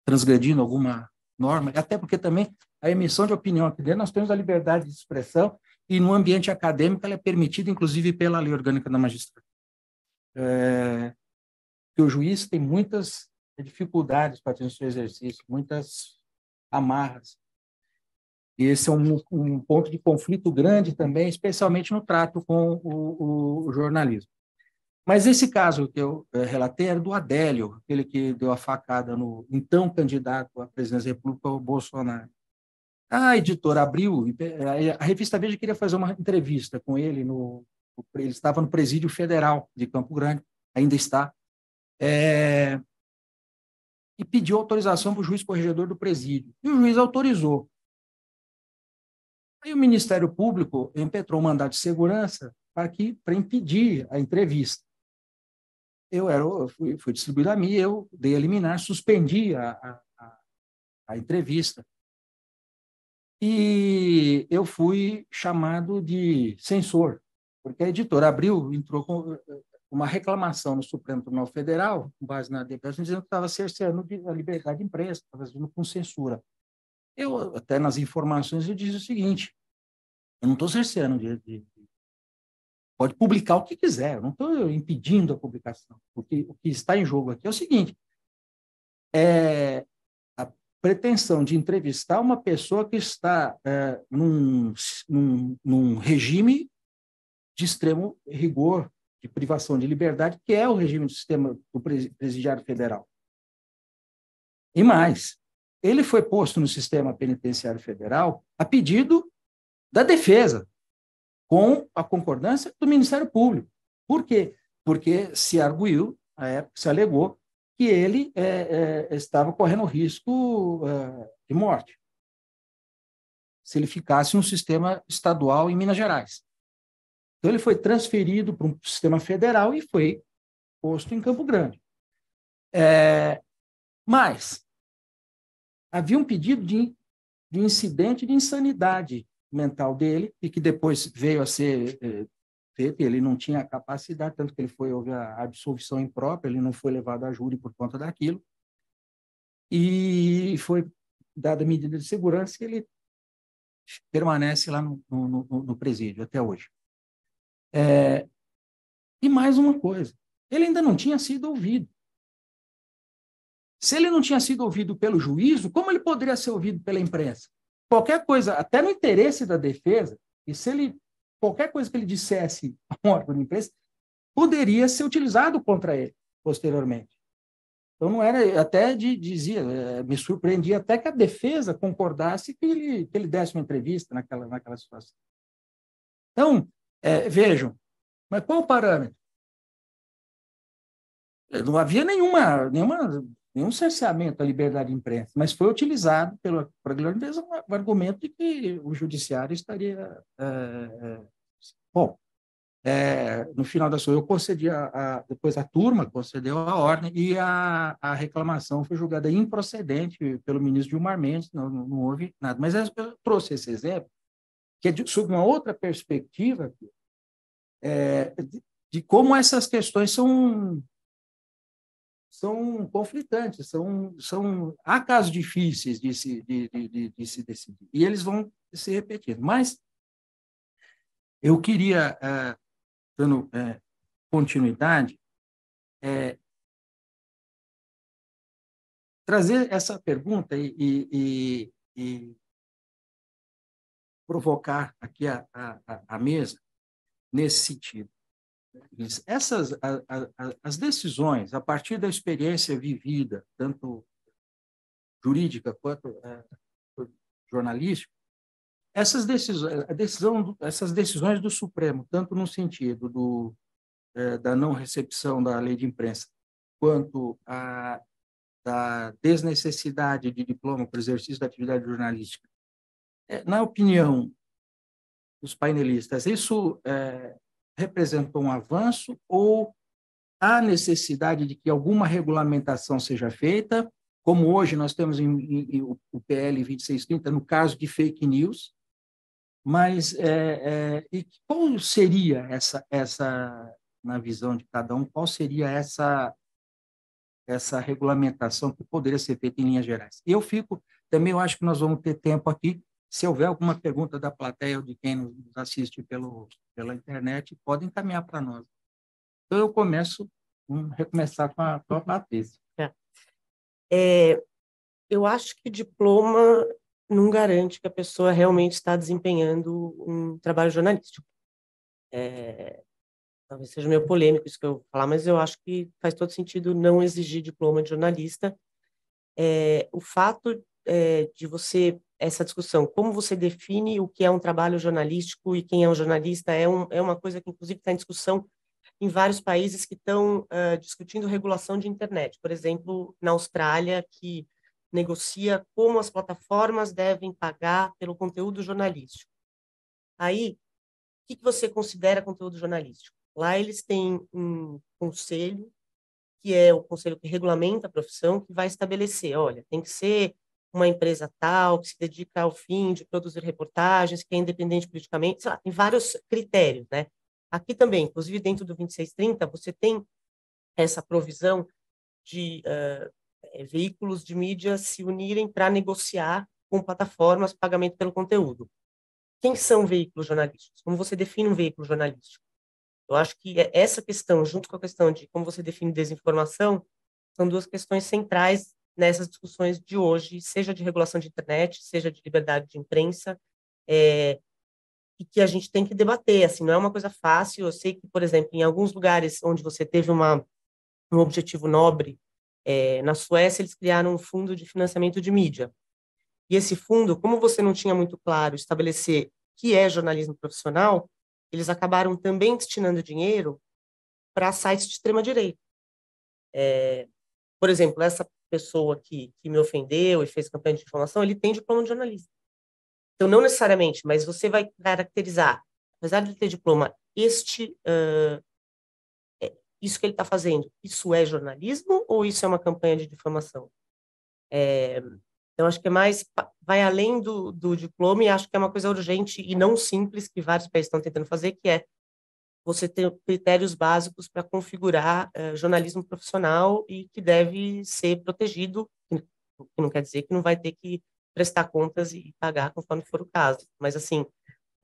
transgredindo alguma norma, até porque também a emissão de opinião aqui dentro, nós temos a liberdade de expressão e no ambiente acadêmico ela é permitida, inclusive, pela Lei Orgânica da Magistratura. Que o juiz tem muitas dificuldades para ter o seu exercício, muitas amarras. E esse é um ponto de conflito grande também, especialmente no trato com o jornalismo. Mas esse caso que eu relatei era do Adélio, aquele que deu a facada no então candidato à presidência da República, o Bolsonaro. A editora abriu, a revista Veja queria fazer uma entrevista com ele, ele estava no Presídio Federal de Campo Grande, ainda está, e pediu autorização para o juiz corregedor do presídio. E o juiz autorizou. Aí o Ministério Público impetrou um mandado de segurança para impedir a entrevista. Fui distribuído a mim, eu dei a liminar, suspendi a entrevista. E eu fui chamado de censor, porque a editora abriu, entrou com uma reclamação no Supremo Tribunal Federal, com base na declaração, dizendo que estava cerceando a liberdade de imprensa, estava agindo com censura. Eu, até nas informações, eu disse o seguinte: eu não estou cerceando pode publicar o que quiser, eu não estou impedindo a publicação. O que está em jogo aqui é o seguinte: a pretensão de entrevistar uma pessoa que está num regime de extremo rigor, de privação de liberdade, que é o regime do sistema do presidiário federal. E mais, ele foi posto no sistema penitenciário federal a pedido da defesa, com a concordância do Ministério Público. Por quê? Porque se arguiu, à época se alegou, que ele estava correndo risco de morte se ele ficasse no sistema estadual em Minas Gerais. Então, ele foi transferido para um sistema federal e foi posto em Campo Grande. Mas havia um pedido de incidente de insanidade mental dele, e que depois veio a ser feito, ele não tinha capacidade, tanto que houve a absolvição imprópria, ele não foi levado a júri por conta daquilo, e foi dada a medida de segurança e ele permanece lá no presídio até hoje. E mais uma coisa, ele ainda não tinha sido ouvido. Se ele não tinha sido ouvido pelo juízo, como ele poderia ser ouvido pela imprensa? qualquer coisa, até no interesse da defesa, e se ele, qualquer coisa que ele dissesse a um órgão de imprensa, poderia ser utilizado contra ele posteriormente. Então, não era, até dizia, me surpreendia até que a defesa concordasse que ele desse uma entrevista naquela situação. Então, vejam, mas qual o parâmetro? Não havia nenhum cerceamento à liberdade de imprensa, mas foi utilizado pela grande empresa o argumento de que o judiciário estaria... Bom, no final das contas, eu concedi, depois a turma concedeu a ordem e a reclamação foi julgada improcedente pelo ministro Gilmar Mendes, não houve nada. Mas eu trouxe esse exemplo, que é sob uma outra perspectiva de como essas questões são conflitantes, há casos difíceis de se decidir, e eles vão se repetindo. Mas eu queria, dando continuidade, trazer essa pergunta e provocar aqui a mesa nesse sentido. As decisões, a partir da experiência vivida, tanto jurídica quanto jornalística, essas decisões do Supremo, tanto no sentido da não recepção da lei de imprensa, quanto da desnecessidade de diploma para o exercício da atividade jornalística, na opinião dos painelistas, isso representou um avanço ou há necessidade de que alguma regulamentação seja feita, como hoje nós temos o PL 2630, no caso de fake news, mas e qual seria essa, na visão de cada um, qual seria essa regulamentação que poderia ser feita em linhas gerais? Eu eu acho que nós vamos ter tempo aqui. Se houver alguma pergunta da plateia ou de quem nos assiste pela internet, pode encaminhar para nós. Então, eu recomeçar com a Patrícia. Eu acho que diploma não garante que a pessoa realmente está desempenhando um trabalho jornalístico. Talvez seja meio polêmico isso que eu vou falar, mas eu acho que faz todo sentido não exigir diploma de jornalista. O fato de você... Essa discussão, como você define o que é um trabalho jornalístico e quem é um jornalista, é uma coisa que, inclusive, está em discussão em vários países que estão discutindo regulação de internet. Por exemplo, na Austrália, que negocia como as plataformas devem pagar pelo conteúdo jornalístico. Aí, o que você considera conteúdo jornalístico? Lá eles têm um conselho, que é o conselho que regulamenta a profissão, que vai estabelecer, olha, tem que ser uma empresa tal, que se dedica ao fim de produzir reportagens, que é independente politicamente, sei lá, tem vários critérios, né? Aqui também, inclusive dentro do 2630, você tem essa provisão de veículos de mídia se unirem para negociar com plataformas pagamento pelo conteúdo. Quem são veículos jornalísticos? Como você define um veículo jornalístico? Eu acho que essa questão, junto com a questão de como você define desinformação, são duas questões centrais nessas discussões de hoje, seja de regulação de internet, seja de liberdade de imprensa, e que a gente tem que debater, assim, não é uma coisa fácil. Eu sei que, por exemplo, em alguns lugares onde você teve um objetivo nobre, na Suécia eles criaram um fundo de financiamento de mídia, e esse fundo, como você não tinha muito claro estabelecer o que é jornalismo profissional, eles acabaram também destinando dinheiro para sites de extrema-direita. Por exemplo, essa pessoa que me ofendeu e fez campanha de difamação, ele tem diploma de jornalista. Então, não necessariamente, mas você vai caracterizar, apesar de ele ter diploma, isso que ele está fazendo, isso é jornalismo ou isso é uma campanha de difamação? Então, acho que vai além do diploma, e acho que é uma coisa urgente e não simples que vários países estão tentando fazer, que é você ter critérios básicos para configurar jornalismo profissional e que deve ser protegido, o que não quer dizer que não vai ter que prestar contas e pagar conforme for o caso. Mas, assim,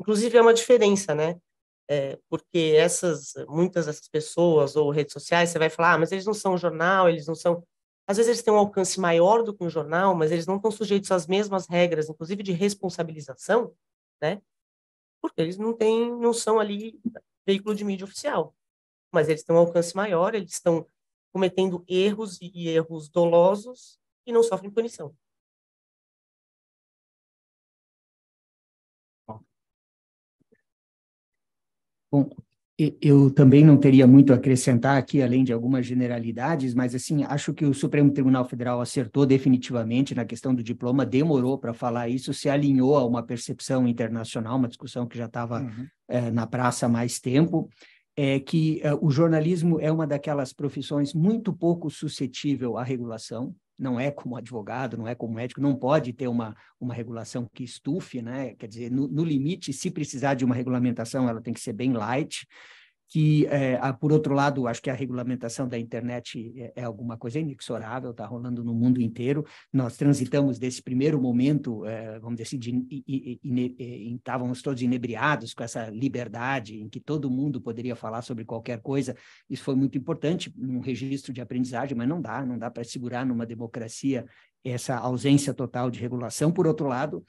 inclusive é uma diferença, né? Porque muitas dessas pessoas ou redes sociais, você vai falar, mas eles não são jornal, eles não são... Às vezes eles têm um alcance maior do que um jornal, mas eles não estão sujeitos às mesmas regras, inclusive de responsabilização, né? Porque eles não são ali veículo de mídia oficial, mas eles têm um alcance maior, eles estão cometendo erros e erros dolosos e não sofrem punição. Bom, eu também não teria muito a acrescentar aqui, além de algumas generalidades, mas, assim, acho que o Supremo Tribunal Federal acertou definitivamente na questão do diploma, demorou para falar isso, se alinhou a uma percepção internacional, uma discussão que já estava na praça há mais tempo, que o jornalismo é uma daquelas profissões muito pouco suscetível à regulação, não é como advogado, não é como médico, não pode ter uma regulação que estufe, né? Quer dizer, no limite, se precisar de uma regulamentação, ela tem que ser bem light, que, por outro lado, acho que a regulamentação da internet é alguma coisa inexorável, está rolando no mundo inteiro. Nós transitamos desse primeiro momento, vamos dizer assim, estávamos todos inebriados com essa liberdade em que todo mundo poderia falar sobre qualquer coisa. Isso foi muito importante num registro de aprendizagem, mas não dá para segurar numa democracia essa ausência total de regulação. Por outro lado,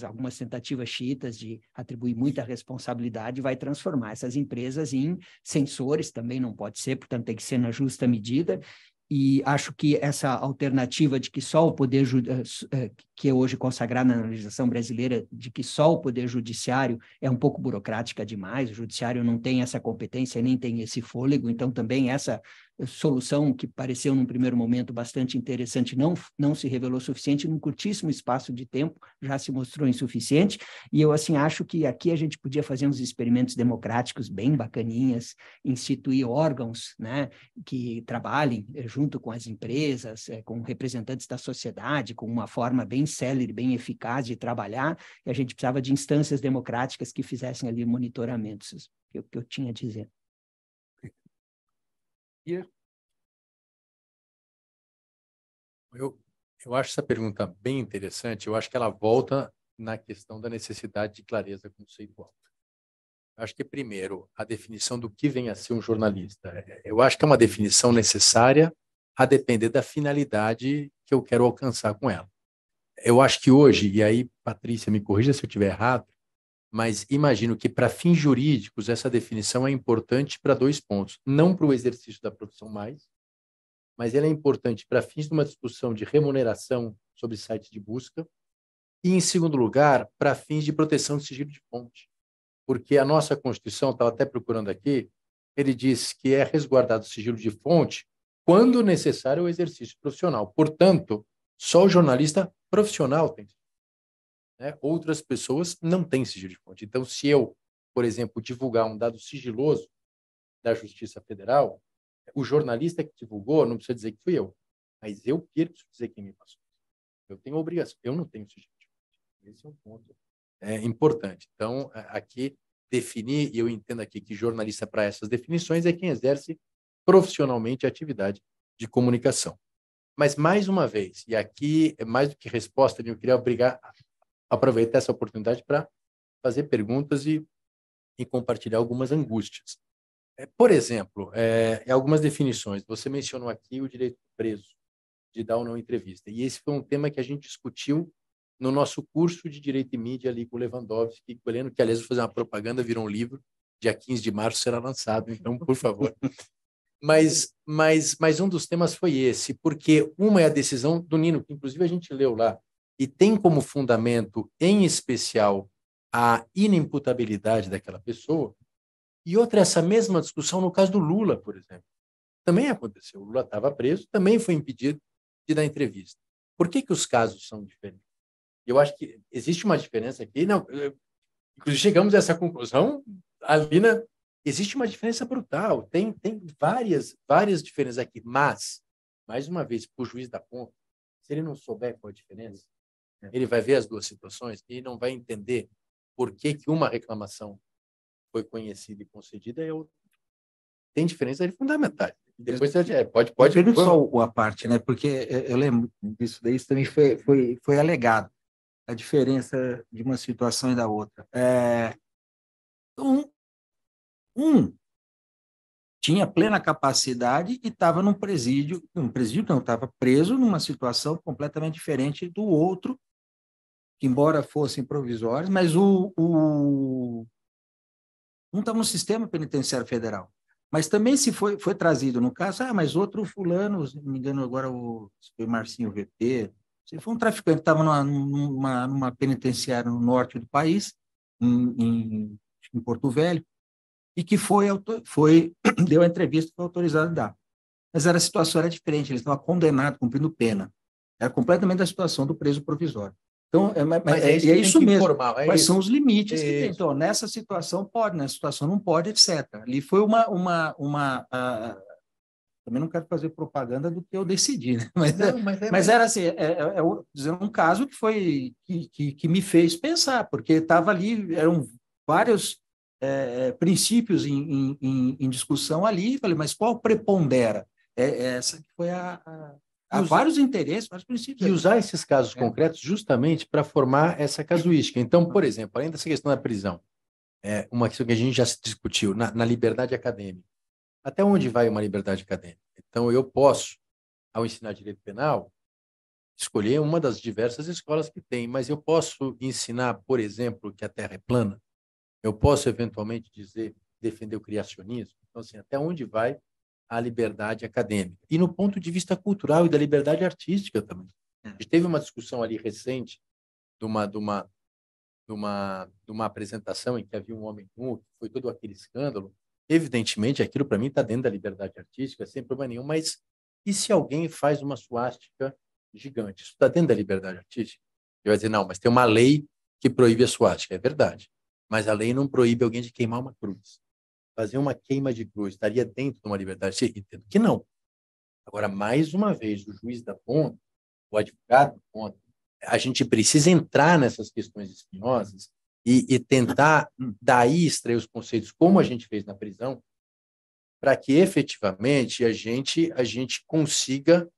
algumas tentativas xiitas de atribuir muita responsabilidade vai transformar essas empresas em censores, também não pode ser, portanto tem que ser na justa medida, e acho que essa alternativa de que só o poder, que é hoje consagrada na legislação brasileira, de que só o poder judiciário é um pouco burocrática demais, o judiciário não tem essa competência, nem tem esse fôlego, então também essa solução que pareceu num primeiro momento bastante interessante não se revelou suficiente, num curtíssimo espaço de tempo já se mostrou insuficiente, e eu, assim, acho que aqui a gente podia fazer uns experimentos democráticos bem bacaninhas, instituir órgãos, né, que trabalhem junto com as empresas, com representantes da sociedade, com uma forma bem célere, bem eficaz de trabalhar, e a gente precisava de instâncias democráticas que fizessem ali monitoramentos, que eu tinha a dizer. Eu acho essa pergunta bem interessante. Eu acho que ela volta na questão da necessidade de clareza conceitual. Acho que, primeiro, a definição do que vem a ser um jornalista. Eu acho que é uma definição necessária a depender da finalidade que eu quero alcançar com ela. Eu acho que hoje, e aí, Patrícia, me corrija se eu estiver errado, mas imagino que, para fins jurídicos, essa definição é importante para 2 pontos. Não para o exercício da profissão mais, mas ela é importante para fins de uma discussão de remuneração sobre sites de busca e, em segundo lugar, para fins de proteção de sigilo de fonte. Porque a nossa Constituição, estava até procurando aqui, ele diz que é resguardado o sigilo de fonte quando necessário o exercício profissional. Portanto, só o jornalista profissional tem. Né? Outras pessoas não têm sigilo de fonte. Então, se eu, por exemplo, divulgar um dado sigiloso da Justiça Federal, o jornalista que divulgou não precisa dizer que fui eu, mas eu preciso dizer quem me passou. Eu tenho obrigação, eu não tenho sigilo de fonte. Esse é um ponto importante. Então, aqui, definir, e eu entendo aqui que jornalista, para essas definições, é quem exerce profissionalmente a atividade de comunicação. Mas, mais uma vez, e aqui é mais do que resposta, eu queria aproveitar essa oportunidade para fazer perguntas e compartilhar algumas angústias. Por exemplo, em algumas definições, você mencionou aqui o direito do preso de dar ou não entrevista, e esse foi um tema que a gente discutiu no nosso curso de Direito e Mídia ali com o Lewandowski e com o Heleno, que, aliás, vou fazer uma propaganda, virou um livro, dia 15 de março será lançado, então, por favor. Mas um dos temas foi esse, porque uma é a decisão do Nino, que inclusive a gente leu lá, e tem como fundamento, em especial, a inimputabilidade daquela pessoa, e outra é essa mesma discussão no caso do Lula, por exemplo. Também aconteceu, o Lula estava preso, também foi impedido de dar entrevista. Por que os casos são diferentes? Eu acho que existe uma diferença aqui, não, inclusive chegamos a essa conclusão ali, existe uma diferença brutal, tem várias diferenças aqui, mas, mais uma vez, para o juiz da conta, se ele não souber qual a diferença, ele vai ver as duas situações e não vai entender por que uma reclamação foi conhecida e concedida e outra. Tem diferenças fundamentais. Depois você pode. Pergunto só a parte, né? Porque eu lembro disso daí, isso também foi alegado, a diferença de uma situação e da outra. tinha plena capacidade e estava num presídio não, estava preso numa situação completamente diferente do outro, que embora fossem provisórios, mas um estava no sistema penitenciário federal. Mas também se foi trazido no caso, mas outro fulano, se não me engano agora foi Marcinho VP, se foi um traficante que estava numa penitenciária no norte do país, em Porto Velho, e que deu a entrevista, foi autorizado a dar. Mas a situação era diferente, ele estava condenado, cumprindo pena. Era completamente a situação do preso provisório. Então, é isso mesmo. Quais são os limites que tem? Então, nessa situação pode, nessa situação não pode, etc. Ali foi também não quero fazer propaganda do que eu decidi, né? Mas era assim, um caso que me fez pensar, porque estava ali, eram vários princípios em discussão ali, falei, mas qual prepondera? Essa que foi há vários interesses, vários princípios. E usar esses casos concretos justamente para formar essa casuística. Então, por exemplo, além dessa questão da prisão, uma questão que a gente já se discutiu, na liberdade acadêmica. Até onde vai uma liberdade acadêmica? Então, eu posso, ao ensinar direito penal, escolher uma das diversas escolas que tem, mas eu posso ensinar, por exemplo, que a Terra é plana. Eu posso, eventualmente, defender o criacionismo. Então, assim, até onde vai a liberdade acadêmica? E no ponto de vista cultural e da liberdade artística também. A gente teve uma discussão ali recente de uma apresentação em que havia um homem nu, que foi todo aquele escândalo. Evidentemente, aquilo para mim está dentro da liberdade artística, sem problema nenhum, mas e se alguém faz uma suástica gigante? Isso está dentro da liberdade artística? Eu vai dizer, não, mas tem uma lei que proíbe a suástica. É verdade. Mas a lei não proíbe alguém de queimar uma cruz. Fazer uma queima de cruz estaria dentro de uma liberdade artística? Entendo que não. Agora, mais uma vez, o juiz da ponta, o advogado da ponta, a gente precisa entrar nessas questões espinhosas e tentar daí extrair os conceitos, como a gente fez na prisão, para que efetivamente a gente consiga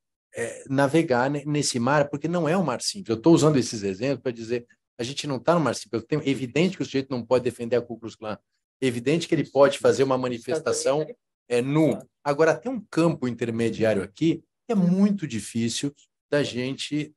navegar nesse mar, porque não é um mar simples. Eu estou usando esses exemplos para dizer a gente não está no mar simples. É evidente que o sujeito não pode defender a Ku Klux Klan. É evidente que ele pode fazer uma manifestação nu. Agora, tem um campo intermediário aqui que é muito difícil da gente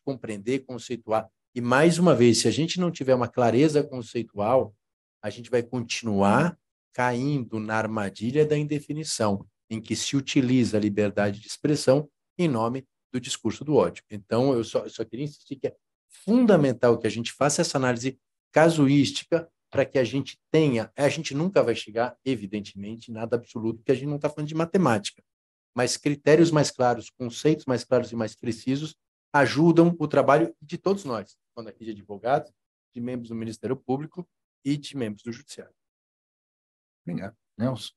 compreender, conceituar. E, mais uma vez, se a gente não tiver uma clareza conceitual, a gente vai continuar caindo na armadilha da indefinição, em que se utiliza a liberdade de expressão em nome do discurso do ódio. Então, eu só queria insistir que é fundamental que a gente faça essa análise casuística para que a gente tenha... A gente nunca vai chegar, evidentemente, em nada absoluto, porque a gente não está falando de matemática, mas critérios mais claros, conceitos mais claros e mais precisos ajudam o trabalho de todos nós, quando aqui de advogados, de membros do Ministério Público e de membros do Judiciário. Obrigado. Nelson?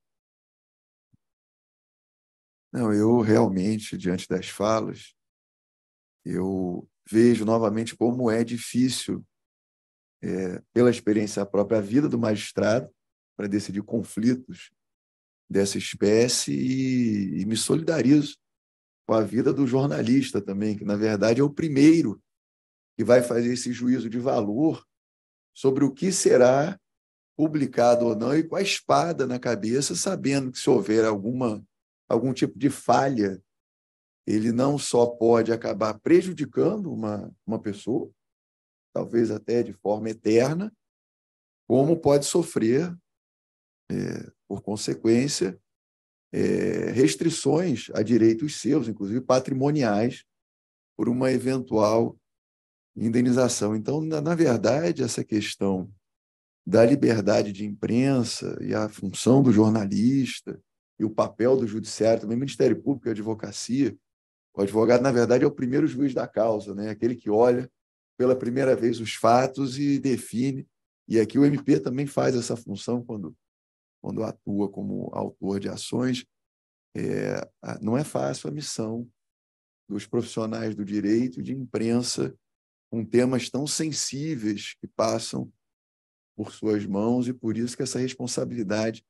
Não, eu realmente, diante das falas, eu vejo novamente como é difícil, pela experiência da própria vida do magistrado, para decidir conflitos dessa espécie e me solidarizo com a vida do jornalista também, que, na verdade, é o primeiro que vai fazer esse juízo de valor sobre o que será publicado ou não e com a espada na cabeça, sabendo que se houver algum tipo de falha, ele não só pode acabar prejudicando uma pessoa, talvez até de forma eterna, como pode sofrer, por consequência, restrições a direitos seus, inclusive patrimoniais, por uma eventual indenização. Então, na verdade, essa questão da liberdade de imprensa e a função do jornalista e o papel do judiciário, também Ministério Público e advocacia. O advogado, na verdade, é o primeiro juiz da causa, né? Aquele que olha pela primeira vez os fatos e define. E aqui o MP também faz essa função quando atua como autor de ações. Não é fácil a missão dos profissionais do direito e de imprensa com temas tão sensíveis que passam por suas mãos, e por isso que essa responsabilidade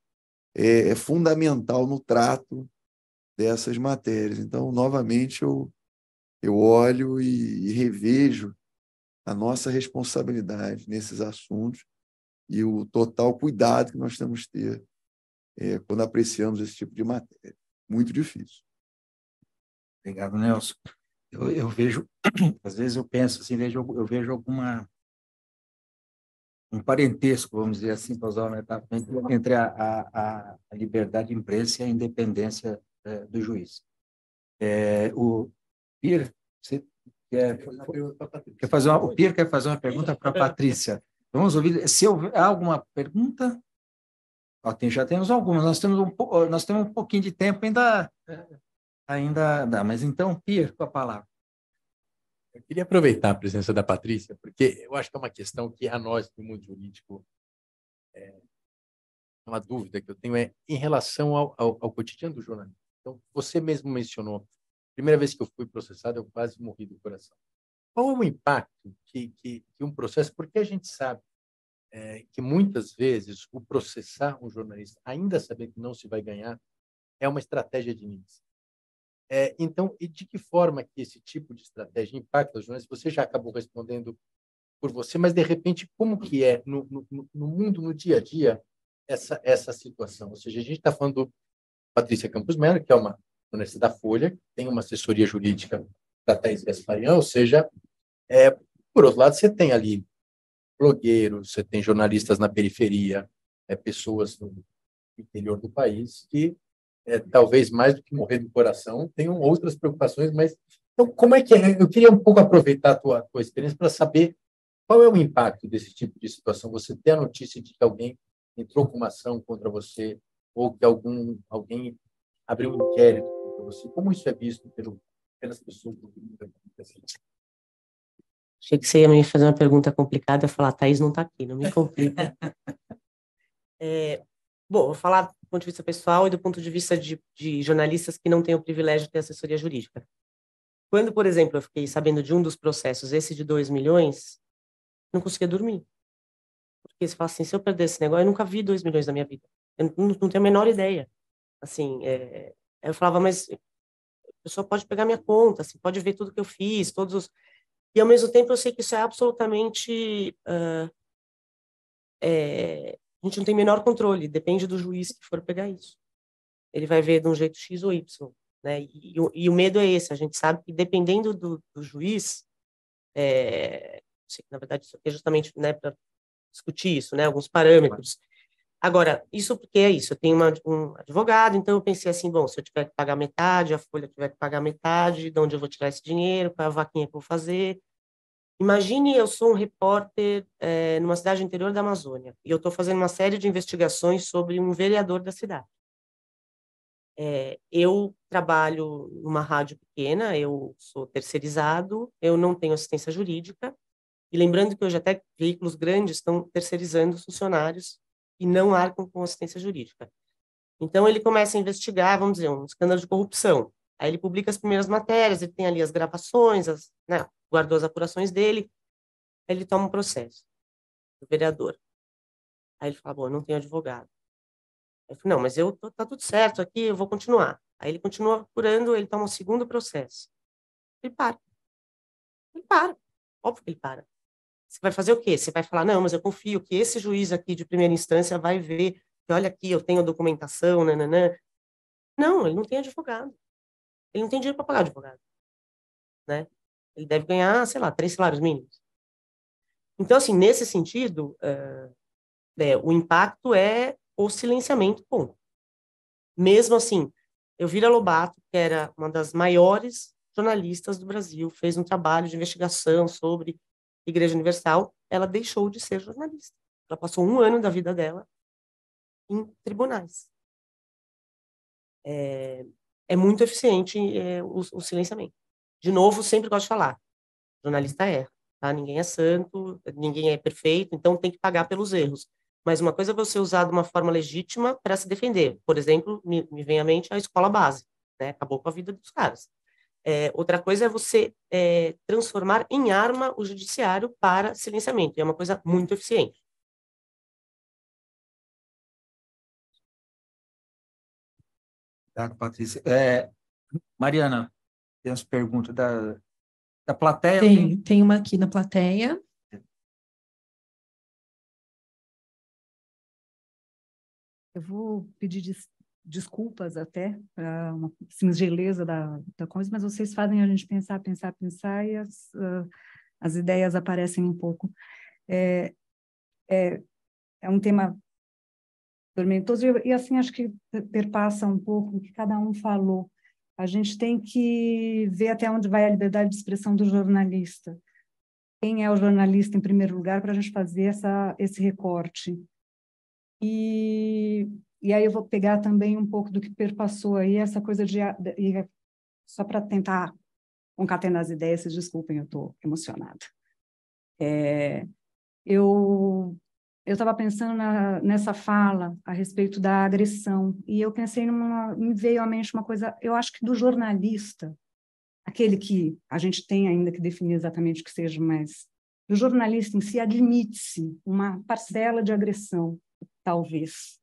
é fundamental no trato dessas matérias. Então, novamente, eu olho e revejo a nossa responsabilidade nesses assuntos e o total cuidado que nós temos que ter quando apreciamos esse tipo de matéria. Muito difícil. Obrigado, Nelson. Eu vejo, às vezes eu penso assim, eu vejo um parentesco, vamos dizer assim, para usar uma metáfora, entre a liberdade de imprensa e a independência do juiz. O Pierre, você o Pierre quer fazer uma pergunta para a Patrícia. Vamos ouvir. Se há alguma pergunta? Já temos algumas. Nós temos um pouquinho de tempo, ainda dá. Mas então, Pierre, com a palavra. Eu queria aproveitar a presença da Patrícia, porque eu acho que é uma questão que a nós, do mundo jurídico, uma dúvida que eu tenho em relação ao cotidiano do jornalismo. Então, você mesmo mencionou, primeira vez que eu fui processado, eu quase morri do coração. Qual é o impacto que um processo, porque a gente sabe que muitas vezes o processar um jornalista, ainda sabendo que não se vai ganhar, é uma estratégia de início. Então, e de que forma que esse tipo de estratégia impacta os jornalistas? Você já acabou respondendo por você, mas, de repente, como que é no mundo, no dia a dia, essa situação? Ou seja, a gente está falando Patrícia Campos Melo, que é uma jornalista da Folha, tem uma assessoria jurídica da Thaís Gasparian, ou seja, por outro lado, você tem ali blogueiros, você tem jornalistas na periferia, pessoas no interior do país que, talvez mais do que morrer do coração, tenham outras preocupações, mas então, como é que é? Eu queria um pouco aproveitar a tua experiência para saber qual é o impacto desse tipo de situação. Você ter a notícia de que alguém entrou com uma ação contra você ou que alguém abriu um inquérito contra você. Como isso é visto pelas pessoas do mundo da comunicação? Achei que você ia me fazer uma pergunta complicada, eu ia falar, Thaís não está aqui, não me complica. Bom, vou falar do ponto de vista pessoal e do ponto de vista de jornalistas que não têm o privilégio de ter assessoria jurídica. Quando, por exemplo, eu fiquei sabendo de um dos processos, esse de 2 milhões, não conseguia dormir. Porque você fala assim, se eu perder esse negócio, eu nunca vi 2 milhões na minha vida. Eu não tenho a menor ideia. Assim, eu falava, mas a pessoa pode pegar minha conta, assim, pode ver tudo que eu fiz, todos os... E, ao mesmo tempo, eu sei que isso é absolutamente... a gente não tem menor controle, depende do juiz que for pegar isso. Ele vai ver de um jeito X ou Y, né? E o medo é esse, a gente sabe que dependendo do juiz, sei que, na verdade, isso aqui é justamente, né, para discutir isso, né, alguns parâmetros. Agora, isso porque é isso, eu tenho um advogado, então eu pensei assim, bom, se eu tiver que pagar metade, a Folha tiver que pagar metade, de onde eu vou tirar esse dinheiro, qual é a vaquinha que eu vou fazer? Imagine, eu sou um repórter numa cidade interior da Amazônia, e eu estou fazendo uma série de investigações sobre um vereador da cidade. Eu trabalho numa rádio pequena, eu sou terceirizado, eu não tenho assistência jurídica, e lembrando que hoje até veículos grandes estão terceirizando os funcionários e não arcam com assistência jurídica. Então, ele começa a investigar, vamos dizer, um escândalo de corrupção. Aí ele publica as primeiras matérias, ele tem ali as gravações, né, guardou as apurações dele, aí ele toma um processo do vereador. Aí ele fala, bom, eu não tenho advogado. Eu falei, não, mas tá tudo certo aqui, eu vou continuar. Aí ele continua apurando, ele toma um segundo processo. Ele para. Ele para. Óbvio que ele para. Você vai fazer o quê? Você vai falar, não, mas eu confio que esse juiz aqui de primeira instância vai ver que, olha aqui, eu tenho documentação, nananã. Não, ele não tem advogado. Ele não tem dinheiro para pagar advogado. Né? Ele deve ganhar, sei lá, 3 salários mínimos. Então, assim, nesse sentido, o impacto é o silenciamento, ponto. Mesmo assim, Elvira Lobato, que era uma das maiores jornalistas do Brasil, fez um trabalho de investigação sobre Igreja Universal, ela deixou de ser jornalista. Ela passou 1 ano da vida dela em tribunais. É muito eficiente o silenciamento. De novo, sempre gosto de falar, jornalista erra, tá? Ninguém é santo, ninguém é perfeito, então tem que pagar pelos erros. Mas uma coisa é você usar de uma forma legítima para se defender. Por exemplo, me vem à mente a escola base, né? Acabou com a vida dos caras. Outra coisa é você transformar em arma o judiciário para silenciamento. E é uma coisa muito eficiente. Tá, Patrícia. Mariana, tem as perguntas da plateia? Tem uma aqui na plateia. Eu vou pedir desculpas até para uma singeleza da coisa, mas vocês fazem a gente pensar e as ideias aparecem um pouco. É um tema tormentoso e assim, acho que perpassa um pouco o que cada um falou. A gente tem que ver até onde vai a liberdade de expressão do jornalista. Quem é o jornalista, em primeiro lugar, para a gente fazer esse recorte. E aí eu vou pegar também um pouco do que perpassou aí, essa coisa só para tentar concatenar as ideias, vocês desculpem, eu estou emocionada. Eu estava pensando nessa fala a respeito da agressão, e eu pensei me veio à mente uma coisa, eu acho que do jornalista, aquele que a gente tem ainda que definir exatamente o que seja, mas do jornalista em si admite-se uma parcela de agressão, talvez.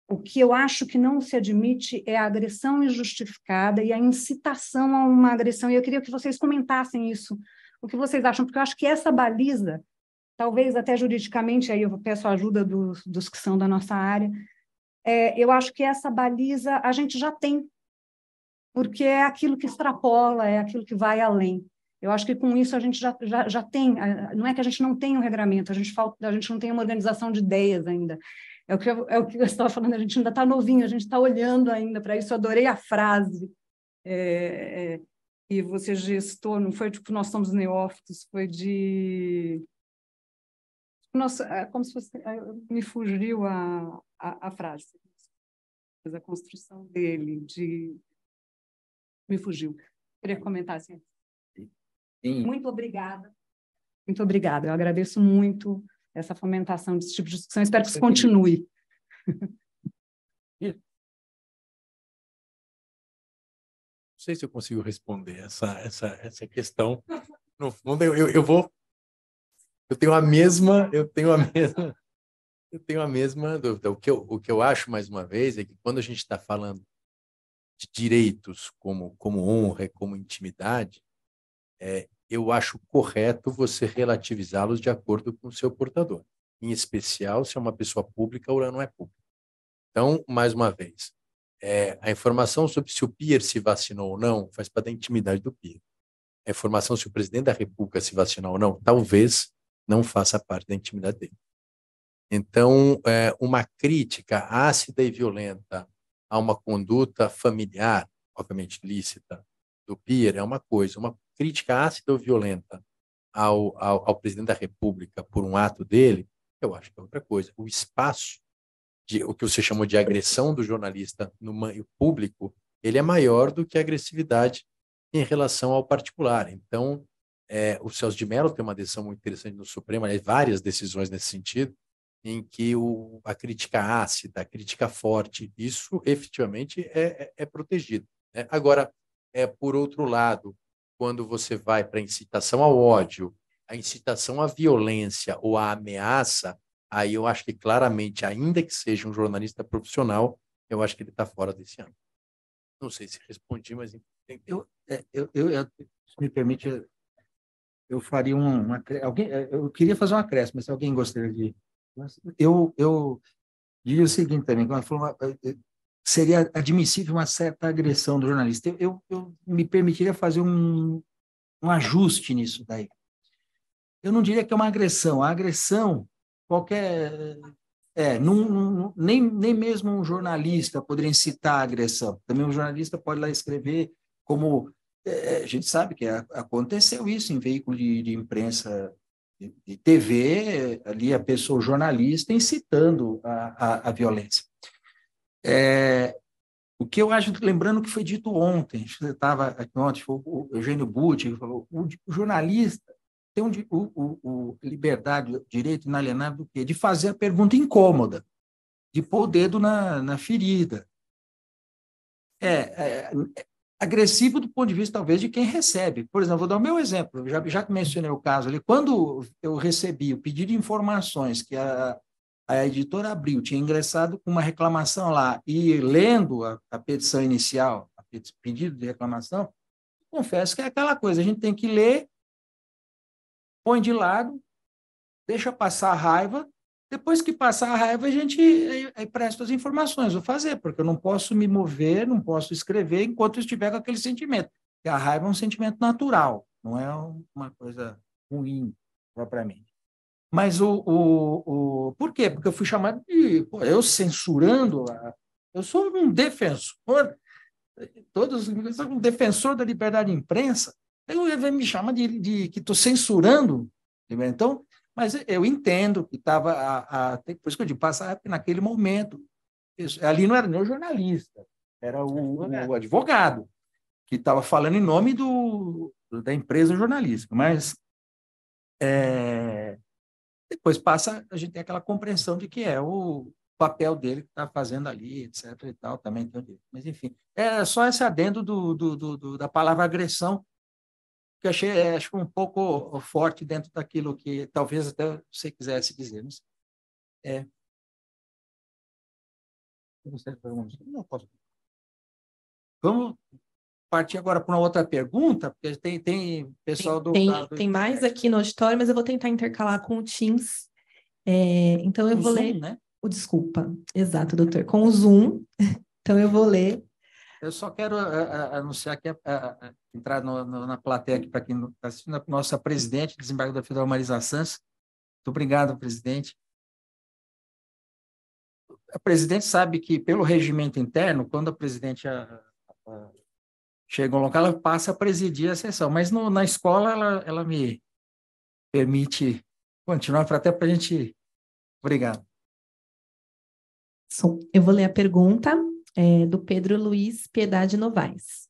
O que eu acho que não se admite é a agressão injustificada e a incitação a uma agressão, e eu queria que vocês comentassem isso, o que vocês acham, porque eu acho que essa baliza, talvez até juridicamente, aí eu peço a ajuda dos que são da nossa área, eu acho que essa baliza a gente já tem, porque é aquilo que extrapola, é aquilo que vai além. Eu acho que com isso a gente já tem, não é que a gente não tem um regramento, a gente não tem uma organização de ideias ainda. É o que eu estava falando, a gente ainda está novinho, a gente está olhando ainda para isso. Eu adorei a frase que você gestou, não foi tipo nós somos neófitos, foi de... Nossa, como se fosse... Me fugiu a frase. A construção dele, me fugiu. Queria comentar assim. Sim. Muito obrigada. Muito obrigada. Eu agradeço muito essa fomentação desse tipo de discussão. Espero que isso continue. Não sei se eu consigo responder essa questão. No fundo, eu tenho a mesma dúvida. O que eu acho, mais uma vez, é que quando a gente está falando de direitos como honra, como intimidade, eu acho correto você relativizá-los de acordo com o seu portador, em especial se é uma pessoa pública ou não é pública. Então, mais uma vez, a informação sobre se o peer se vacinou ou não faz parte da intimidade do peer. A informação se o presidente da República se vacinou ou não, talvez não faça parte da intimidade dele. Então, uma crítica ácida e violenta a uma conduta familiar, obviamente lícita, do peer é uma coisa. Uma crítica ácida ou violenta ao presidente da República por um ato dele, eu acho que é outra coisa. O espaço, o que você chamou de agressão do jornalista no meio público, ele é maior do que a agressividade em relação ao particular. Então, o Celso de Mello tem uma decisão muito interessante no Supremo, várias decisões nesse sentido, em que a crítica ácida, a crítica forte, isso efetivamente é protegido. Né? Agora, por outro lado, quando você vai para a incitação ao ódio, a incitação à violência ou à ameaça, aí eu acho que claramente, ainda que seja um jornalista profissional, eu acho que ele está fora desse ano. Não sei se respondi, mas... Se me permite, eu faria eu queria fazer um acréscimo, mas se alguém gostaria de... Eu diria o seguinte também, seria admissível uma certa agressão do jornalista. Eu me permitiria fazer um ajuste nisso daí. Eu não diria que é uma agressão. A agressão, nem mesmo um jornalista poderia incitar a agressão. Também um jornalista pode lá escrever como... a gente sabe que aconteceu isso em veículo de imprensa de TV, ali a pessoa, o jornalista, incitando a violência. O que eu acho, lembrando que foi dito ontem, você estava aqui ontem, foi o Eugênio Butti, que falou, o jornalista tem liberdade, o direito inalienável do quê? De fazer a pergunta incômoda, de pôr o dedo na ferida. Agressivo do ponto de vista, talvez, de quem recebe. Por exemplo, vou dar o meu exemplo, já que mencionei o caso ali, quando eu recebi o pedido de informações que a editora Abril tinha ingressado com uma reclamação lá e lendo a petição inicial, pedido de reclamação, confesso que é aquela coisa, a gente tem que ler, põe de lado, deixa passar a raiva, Depois que passar a raiva, a gente aí presta as informações, vou fazer, porque eu não posso me mover, não posso escrever enquanto eu estiver com aquele sentimento. Porque a raiva é um sentimento natural, não é uma coisa ruim, propriamente. Mas por quê? Porque eu fui chamado de... Pô, eu censurando... Eu sou um defensor, todos sou um defensor da liberdade de imprensa, eu me chama de que estou censurando. Então, mas eu entendo que estava... Por isso que eu digo, passa naquele momento. Ali não era nem o jornalista, era o advogado, que estava falando em nome da empresa jornalística. Mas depois passa, a gente tem aquela compreensão de que é o papel dele que está fazendo ali, etc. e tal, também tem o direito. Mas, enfim, é só esse adendo da palavra agressão, que eu achei acho um pouco forte dentro daquilo que talvez até você quisesse dizer. Não sei. Não posso. Vamos partir agora para uma outra pergunta, porque tem pessoal Tem mais aqui no auditório, mas eu vou tentar intercalar com o Teams. Então, eu vou Zoom, ler... né? Desculpa, exato, doutor. Com o Zoom, então eu vou ler. Eu só quero anunciar que entrar na plateia aqui, para quem está assistindo, a nossa presidente, desembargadora federal Marisa Santos. Muito obrigado, presidente. A presidente sabe que, pelo regimento interno, quando a presidente chega a um local, ela passa a presidir a sessão, mas na escola ela me permite continuar, até para a gente... Obrigado. Eu vou ler a pergunta do Pedro Luiz Piedade Novaes.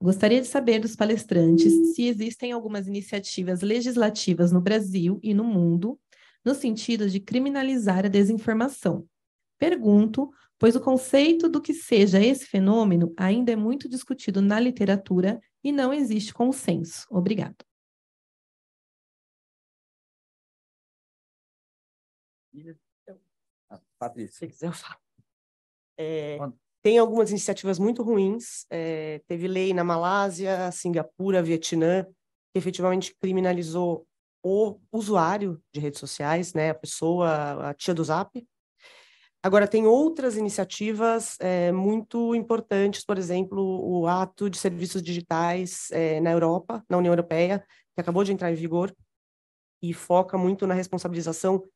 Gostaria de saber dos palestrantes se existem algumas iniciativas legislativas no Brasil e no mundo no sentido de criminalizar a desinformação. Pergunto, pois o conceito do que seja esse fenômeno ainda é muito discutido na literatura e não existe consenso. Obrigado. Patrícia, se quiser eu falo. Tem algumas iniciativas muito ruins. Teve lei na Malásia, Singapura, Vietnã, que efetivamente criminalizou o usuário de redes sociais, né, a pessoa, a tia do Zap. Agora, tem outras iniciativas muito importantes, por exemplo, o Ato de Serviços Digitais na Europa, na União Europeia, que acabou de entrar em vigor e foca muito na responsabilização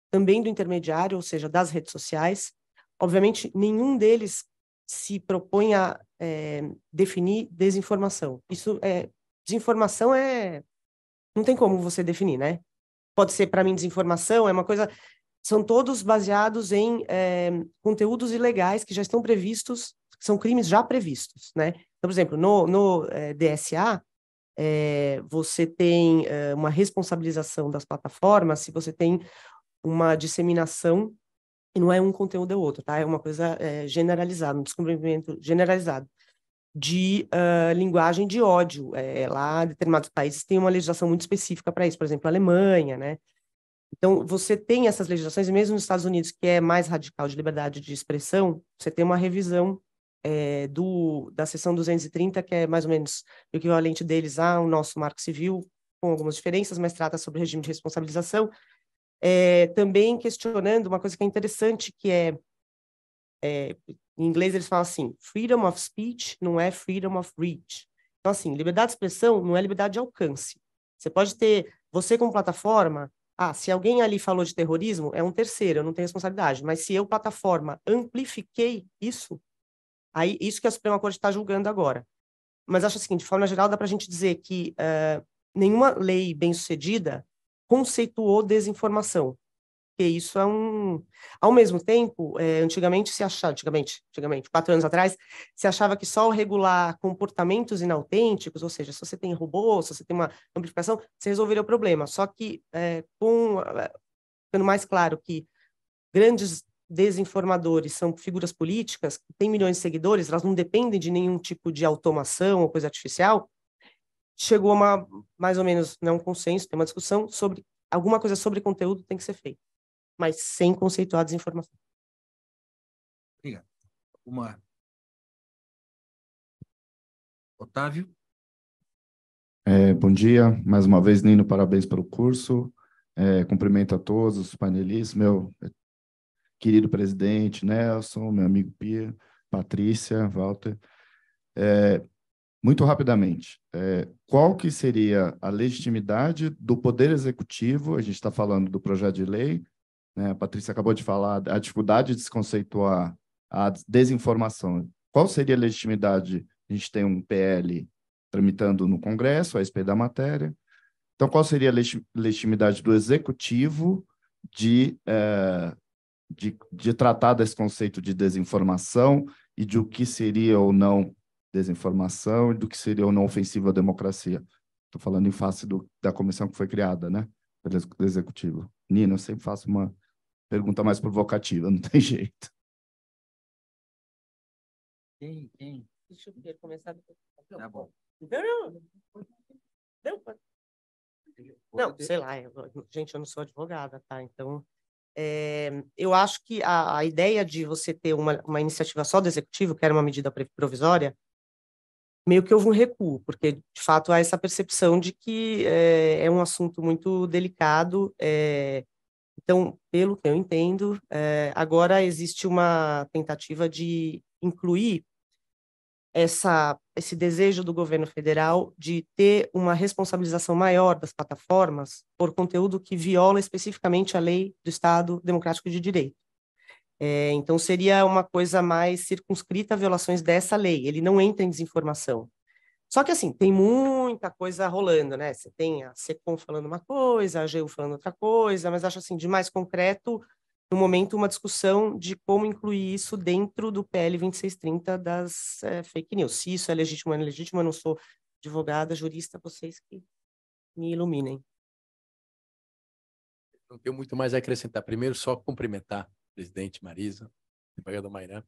também do intermediário, ou seja, das redes sociais. Obviamente, nenhum deles se propõe a definir desinformação. Desinformação não tem como você definir, né? Pode ser, para mim, desinformação, é uma coisa... São todos baseados em conteúdos ilegais que já estão previstos, são crimes já previstos, né? Então, por exemplo, no DSA, você tem uma responsabilização das plataformas se você tem uma disseminação, e não é um conteúdo ou outro, tá? É uma coisa generalizada, um descumprimento generalizado de linguagem de ódio. Lá, em determinados países, tem uma legislação muito específica para isso, por exemplo, a Alemanha, né? Então, você tem essas legislações, e mesmo nos Estados Unidos, que é mais radical de liberdade de expressão, você tem uma revisão da seção 230, que é mais ou menos o equivalente deles ao nosso Marco Civil, com algumas diferenças, mas trata sobre regime de responsabilização. Também questionando uma coisa que é interessante, que em inglês eles falam assim, freedom of speech não é freedom of reach. Então, assim, liberdade de expressão não é liberdade de alcance. Você pode ter, você como plataforma, se alguém ali falou de terrorismo, é um terceiro, eu não tenho responsabilidade. Mas se eu, plataforma, amplifiquei isso, aí isso que a Suprema Corte está julgando agora. Mas acho assim, de forma geral, dá para a gente dizer que nenhuma lei bem-sucedida conceituou desinformação. Porque isso é Ao mesmo tempo, antigamente se achava, antigamente, 4 anos atrás, se achava que só regular comportamentos inautênticos, ou seja, se você tem robô, se você tem uma amplificação, você resolveria o problema. Só que, ficando mais claro que grandes desinformadores são figuras políticas, que têm milhões de seguidores, elas não dependem de nenhum tipo de automação ou coisa artificial, chegou a mais ou menos, um consenso, tem uma discussão sobre alguma coisa sobre conteúdo tem que ser feita, mas sem conceituar a desinformação. Obrigado. Otávio? Bom dia, mais uma vez, Nino, parabéns pelo curso. Cumprimento a todos os panelistas, meu querido presidente Nelson, meu amigo Pia, Patrícia, Walter. Muito rapidamente, qual que seria a legitimidade do Poder Executivo? A gente está falando do projeto de lei, né? A Patrícia acabou de falar a dificuldade de se conceituar a desinformação. Qual seria a legitimidade? A gente tem um PL tramitando no Congresso, a respeito da matéria. Então, qual seria a legitimidade do Executivo de tratar desse conceito de desinformação e de o que seria ou não desinformação e do que seria ou não ofensiva à democracia? Estou falando em face da comissão que foi criada, né, pelo Executivo. Nina, eu sempre faço uma pergunta mais provocativa, não tem jeito. Quem? Deixa eu começar. Tá bom. Não, sei lá. Gente, eu não sou advogada, tá? Então, eu acho que a ideia de você ter uma iniciativa só do Executivo, que era uma medida provisória, meio que houve um recuo, porque, de fato, há essa percepção de que é um assunto muito delicado. Então, pelo que eu entendo, agora existe uma tentativa de incluir esse desejo do governo federal de ter uma responsabilização maior das plataformas por conteúdo que viola especificamente a lei do Estado Democrático de Direito. Então, seria uma coisa mais circunscrita a violações dessa lei. Ele não entra em desinformação. Só que, assim, tem muita coisa rolando, né? Você tem a SECOM falando uma coisa, a AGU falando outra coisa, mas acho, assim, de mais concreto, no momento, uma discussão de como incluir isso dentro do PL 2630 das fake news. Se isso é legítimo ou não é legítimo, eu não sou advogada, jurista, vocês que me iluminem. Não tenho muito mais a acrescentar. Primeiro, só cumprimentar o presidente Marisa, embaixador Mairã.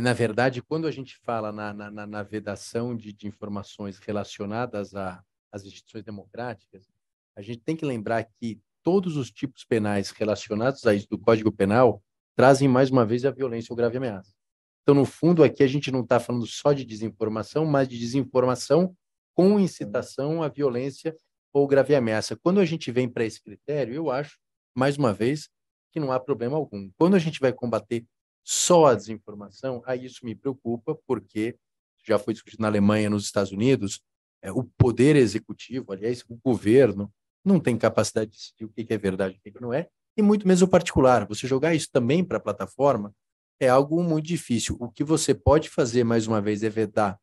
Na verdade, quando a gente fala na vedação de informações relacionadas às instituições democráticas, a gente tem que lembrar que todos os tipos penais relacionados a isso do Código Penal trazem, mais uma vez, a violência ou grave ameaça. Então, no fundo, aqui a gente não está falando só de desinformação, mas de desinformação com incitação à violência ou grave ameaça. Quando a gente vem para esse critério, eu acho, mais uma vez, que não há problema algum. Quando a gente vai combater só a desinformação, aí isso me preocupa, porque já foi discutido na Alemanha, nos Estados Unidos, o poder executivo, aliás, o governo, não tem capacidade de decidir o que é verdade e o que não é, e muito menos o particular. Você jogar isso também para a plataforma é algo muito difícil. O que você pode fazer, mais uma vez, é vedar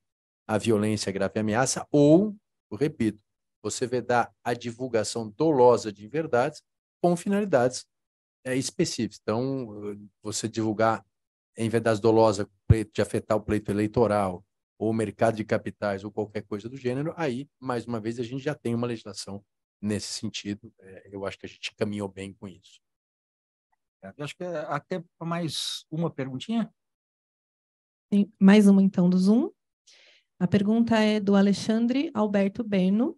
a violência, a grave ameaça, ou, eu repito, você vedar a divulgação dolosa de verdades com finalidades específicas. Então, você divulgar, em verdade dolosa, de afetar o pleito eleitoral, ou o mercado de capitais, ou qualquer coisa do gênero, aí, mais uma vez, a gente já tem uma legislação nesse sentido. Eu acho que a gente caminhou bem com isso. Eu acho que até mais uma perguntinha. Tem mais uma, então, do Zoom. A pergunta é do Alexandre Alberto Berno.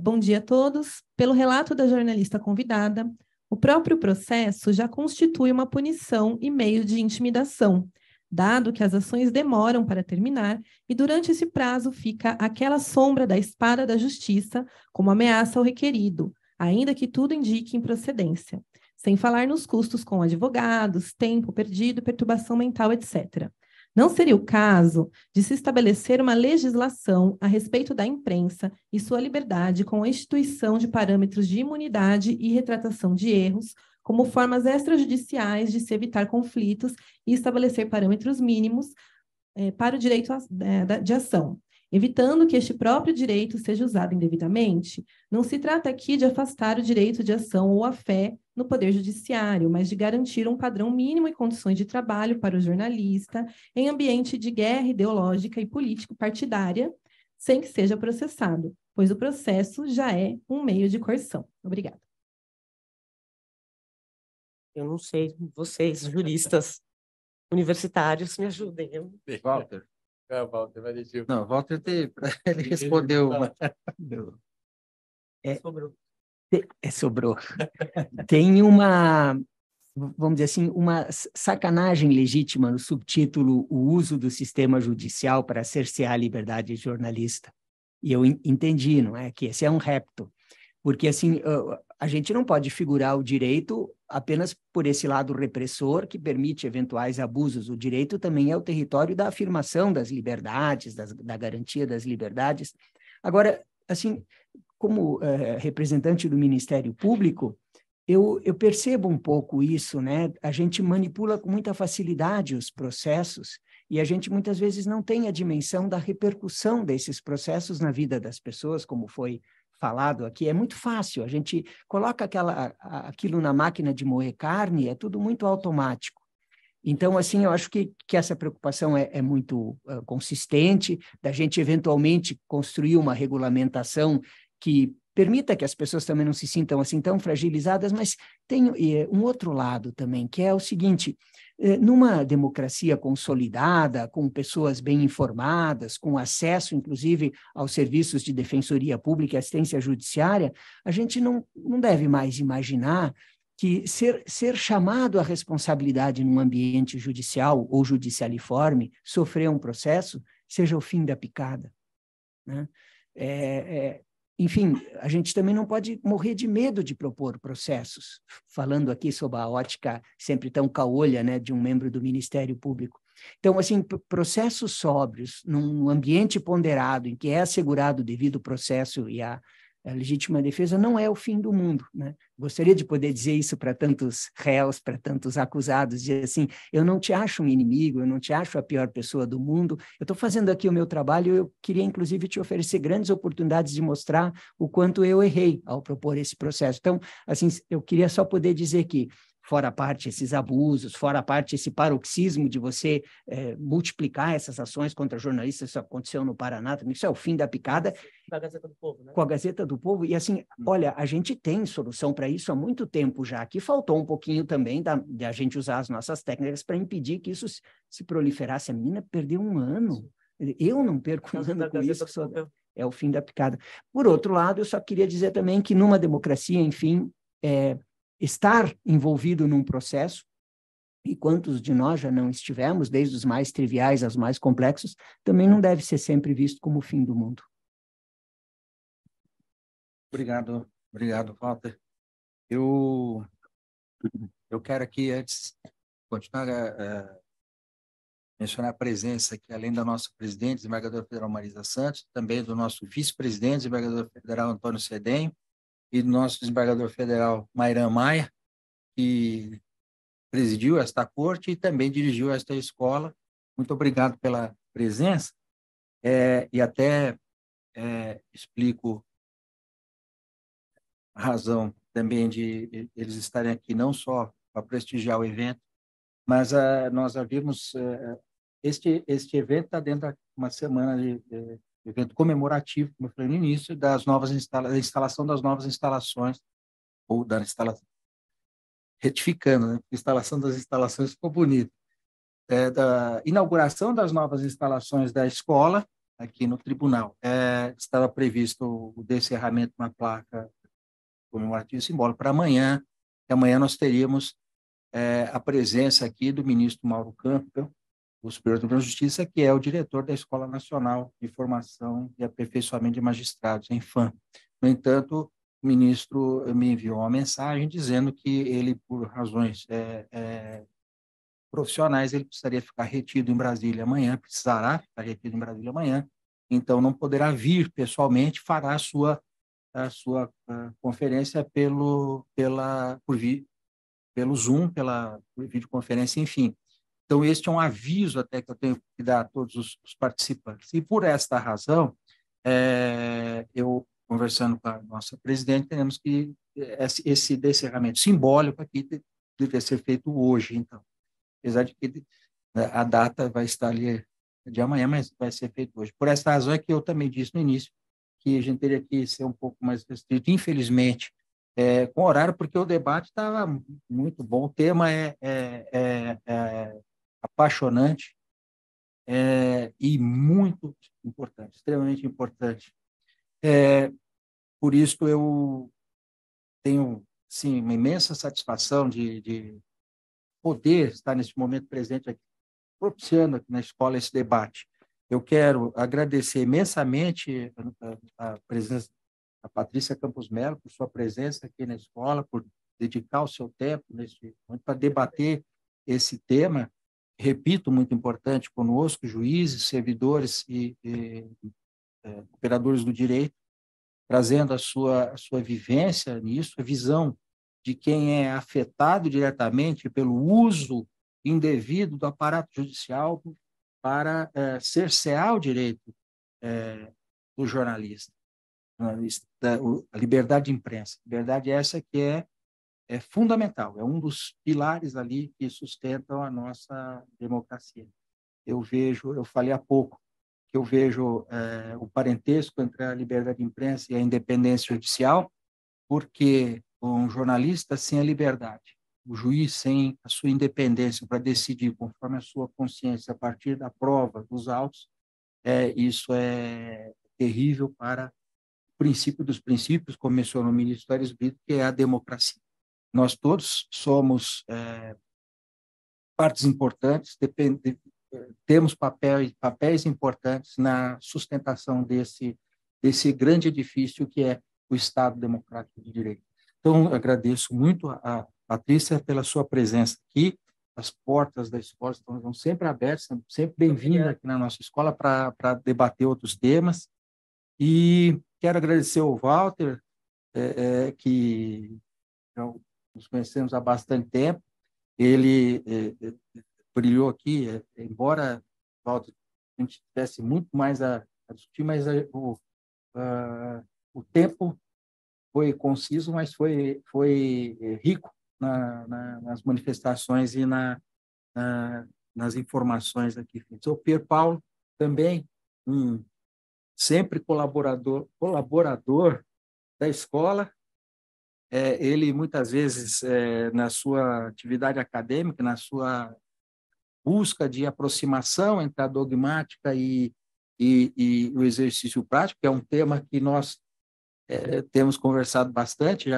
Bom dia a todos. Pelo relato da jornalista convidada, o próprio processo já constitui uma punição e meio de intimidação, dado que as ações demoram para terminar e durante esse prazo fica aquela sombra da espada da justiça como ameaça ao requerido, ainda que tudo indique improcedência, sem falar nos custos com advogados, tempo perdido, perturbação mental, etc. Não seria o caso de se estabelecer uma legislação a respeito da imprensa e sua liberdade com a instituição de parâmetros de imunidade e retratação de erros, como formas extrajudiciais de se evitar conflitos e estabelecer parâmetros mínimos para o direito de ação, evitando que este próprio direito seja usado indevidamente? Não se trata aqui de afastar o direito de ação ou a fé no Poder Judiciário, mas de garantir um padrão mínimo e condições de trabalho para o jornalista em ambiente de guerra ideológica e político-partidária, sem que seja processado, pois o processo já é um meio de coerção. Obrigada. Eu não sei, vocês, juristas universitários, me ajudem. Walter. Walter, vai deixar. Não, Walter, ele respondeu. Sobrou. Tem uma, vamos dizer assim, uma sacanagem legítima no subtítulo "O uso do sistema judicial para cercear a liberdade jornalista". E eu entendi, não é? Que esse é um repto. Porque, assim, a gente não pode figurar o direito apenas por esse lado repressor que permite eventuais abusos. O direito também é o território da afirmação das liberdades, da garantia das liberdades. Agora, assim, como representante do Ministério Público, eu percebo um pouco isso, né? A gente manipula com muita facilidade os processos e a gente muitas vezes não tem a dimensão da repercussão desses processos na vida das pessoas, como foi falado aqui. É muito fácil, a gente coloca aquilo na máquina de moer carne, é tudo muito automático. Então, assim, eu acho que essa preocupação é muito consistente, da gente eventualmente construir uma regulamentação que permita que as pessoas também não se sintam assim tão fragilizadas, mas tem um outro lado também, que é o seguinte: numa democracia consolidada, com pessoas bem informadas, com acesso, inclusive, aos serviços de defensoria pública e assistência judiciária, a gente não deve mais imaginar que ser chamado à responsabilidade num ambiente judicial ou judicialiforme, sofrer um processo, seja o fim da picada, né? Enfim, a gente também não pode morrer de medo de propor processos, falando aqui sob a ótica sempre tão caolha, né, de um membro do Ministério Público. Então, assim, processos sóbrios, num ambiente ponderado, em que é assegurado o devido processo e a legítima defesa, não é o fim do mundo, né? Gostaria de poder dizer isso para tantos réus, para tantos acusados, dizer assim: eu não te acho um inimigo, eu não te acho a pior pessoa do mundo, eu estou fazendo aqui o meu trabalho, eu queria inclusive te oferecer grandes oportunidades de mostrar o quanto eu errei ao propor esse processo. Então, assim, eu queria só poder dizer que, fora a parte esses abusos, fora a parte esse paroxismo de você multiplicar essas ações contra jornalistas, isso aconteceu no Paraná, isso é o fim da picada. Da Gazeta do Povo, né? Com a Gazeta do Povo, e assim, olha, a gente tem solução para isso há muito tempo já, que faltou um pouquinho também de a gente usar as nossas técnicas para impedir que isso se proliferasse. A menina perdeu um ano, eu não perco um ano com isso, é o fim da picada. Por outro lado, eu só queria dizer também que numa democracia, enfim, estar envolvido num processo, e quantos de nós já não estivemos, desde os mais triviais aos mais complexos, também não deve ser sempre visto como o fim do mundo. Obrigado, Walter. Eu quero aqui, antes de continuar a mencionar a presença aqui, além da nossa presidente, desembargadora federal Marisa Santos, também do nosso vice-presidente, desembargador federal Antônio Cedenho, e do nosso desembargador federal Mairan Maia, que presidiu esta corte e também dirigiu esta escola. Muito obrigado pela presença, e até explico a razão também de eles estarem aqui, não só para prestigiar o evento, mas nós havíamos... este evento está dentro de uma semana de evento comemorativo, como eu falei no início, da instalação das novas instalações, ou da instalação, retificando, né? Instalação das instalações ficou bonito. Da inauguração das novas instalações da escola, aqui no tribunal. Estava previsto o descerramento de uma placa comemorativa simbólica para amanhã, e amanhã nós teríamos a presença aqui do ministro Mauro Campbell, o Superior Tribunal de Justiça, que é o diretor da Escola Nacional de Formação e Aperfeiçoamento de Magistrados, a ENFAM. No entanto, o ministro me enviou uma mensagem dizendo que ele, por razões profissionais, ele precisaria ficar retido em Brasília amanhã, precisará ficar retido em Brasília amanhã, então não poderá vir pessoalmente, fará a sua conferência pelo Zoom, por videoconferência, enfim. Então, este é um aviso até que eu tenho que dar a todos os participantes. E, por esta razão, eu, conversando com a nossa presidente, teremos que esse descerramento simbólico aqui deveria ser feito hoje, então. Apesar de que a data vai estar ali de amanhã, mas vai ser feito hoje. Por essa razão é que eu também disse no início que a gente teria que ser um pouco mais restrito, infelizmente, com horário, porque o debate estava muito bom, o tema é apaixonante e muito importante, extremamente importante. Por isso eu tenho, sim, uma imensa satisfação de poder estar nesse momento presente aqui, propiciando aqui na escola esse debate. Eu quero agradecer imensamente a presença a Patrícia Campos Melo por sua presença aqui na escola, por dedicar o seu tempo nesse momento para debater esse tema, repito, muito importante conosco, juízes, servidores e operadores do direito, trazendo a sua vivência nisso, a visão de quem é afetado diretamente pelo uso indevido do aparato judicial para cercear o direito do jornalista, a liberdade de imprensa. Liberdade essa que é fundamental, é um dos pilares ali que sustentam a nossa democracia. Eu falei há pouco, que eu vejo o parentesco entre a liberdade de imprensa e a independência judicial, porque um jornalista sem a liberdade, o juiz sem a sua independência para decidir conforme a sua consciência a partir da prova, dos autos, isso é terrível para o princípio dos princípios, como mencionou o ministro Aires Brito, que é a democracia. Nós todos somos partes importantes, temos papéis importantes na sustentação desse grande edifício que é o Estado Democrático de Direito. Então, agradeço muito a Patrícia pela sua presença aqui. As portas da escola estão sempre abertas, sempre bem-vinda aqui na nossa escola para debater outros temas. E quero agradecer ao Walter, que nos conhecemos há bastante tempo. Ele brilhou aqui, embora, Walter, a gente tivesse muito mais a discutir, mas o tempo foi conciso, mas foi rico nas manifestações e nas informações aqui. O Pier Paulo também, sempre colaborador da escola. Ele, muitas vezes, na sua atividade acadêmica, na sua busca de aproximação entre a dogmática e o exercício prático, que é um tema que nós temos conversado bastante, e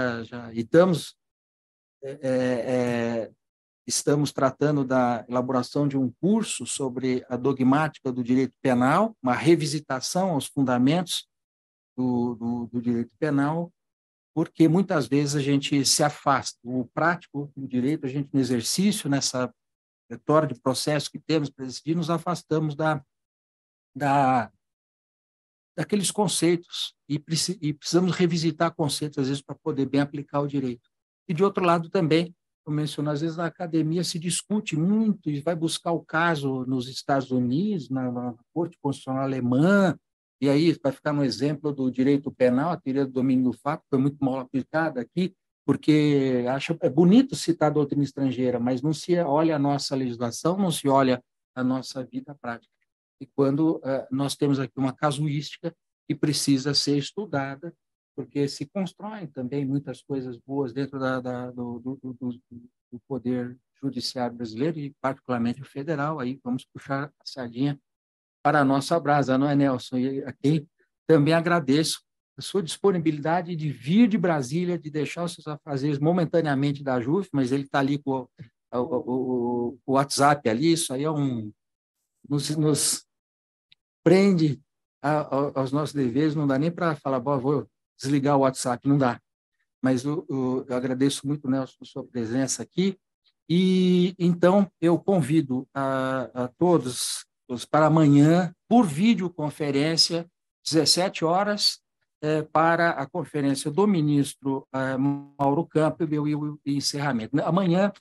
estamos tratando da elaboração de um curso sobre a dogmática do direito penal, uma revisitação aos fundamentos do direito penal, porque muitas vezes a gente se afasta. O prático do direito, a gente no exercício, nessa retórica de processo que temos para decidir, nos afastamos daqueles conceitos e precisamos revisitar conceitos, às vezes, para poder bem aplicar o direito. E, de outro lado, também, como menciono, às vezes na academia se discute muito e vai buscar o caso nos Estados Unidos, na Corte Constitucional Alemã, e aí vai ficar no exemplo do direito penal, a teoria do domínio do fato, foi muito mal aplicada aqui, porque é bonito citar a doutrina estrangeira, mas não se olha a nossa legislação, não se olha a nossa vida prática. E quando nós temos aqui uma casuística que precisa ser estudada, porque se constroem também muitas coisas boas dentro do poder judiciário brasileiro, e particularmente o federal, aí vamos puxar a sardinha para a nossa brasa, não é, Nelson? E aqui também agradeço a sua disponibilidade de vir de Brasília, de deixar os seus afazeres momentaneamente da JUF, mas ele está ali com o WhatsApp ali, isso aí nos prende aos nossos deveres, não dá nem para falar, vou desligar o WhatsApp, não dá. Mas eu agradeço muito, Nelson, por sua presença aqui, e então eu convido a todos para amanhã, por videoconferência, 17 horas, para a conferência do ministro Mauro Campbell e o encerramento. Amanhã,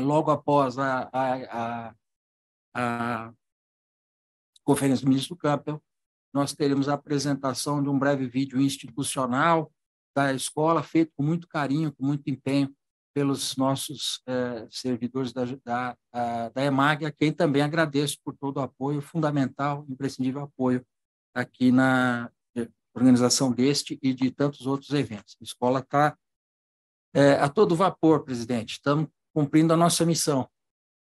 logo após a conferência do ministro Campbell, nós teremos a apresentação de um breve vídeo institucional da escola, feito com muito carinho, com muito empenho, pelos nossos servidores da EMAG, a quem também agradeço por todo o apoio, fundamental, imprescindível apoio aqui na organização deste e de tantos outros eventos. A escola está a todo vapor, presidente, estamos cumprindo a nossa missão.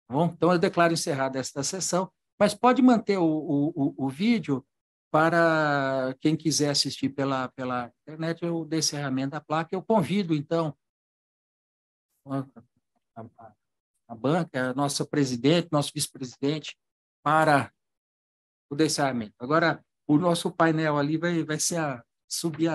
Tá bom? Então, eu declaro encerrada esta sessão, mas pode manter o vídeo para quem quiser assistir pela internet, o encerramento da placa. Eu convido, então, a banca, a nossa presidente, nosso vice-presidente, para o encerramento. Agora, o nosso painel ali vai subir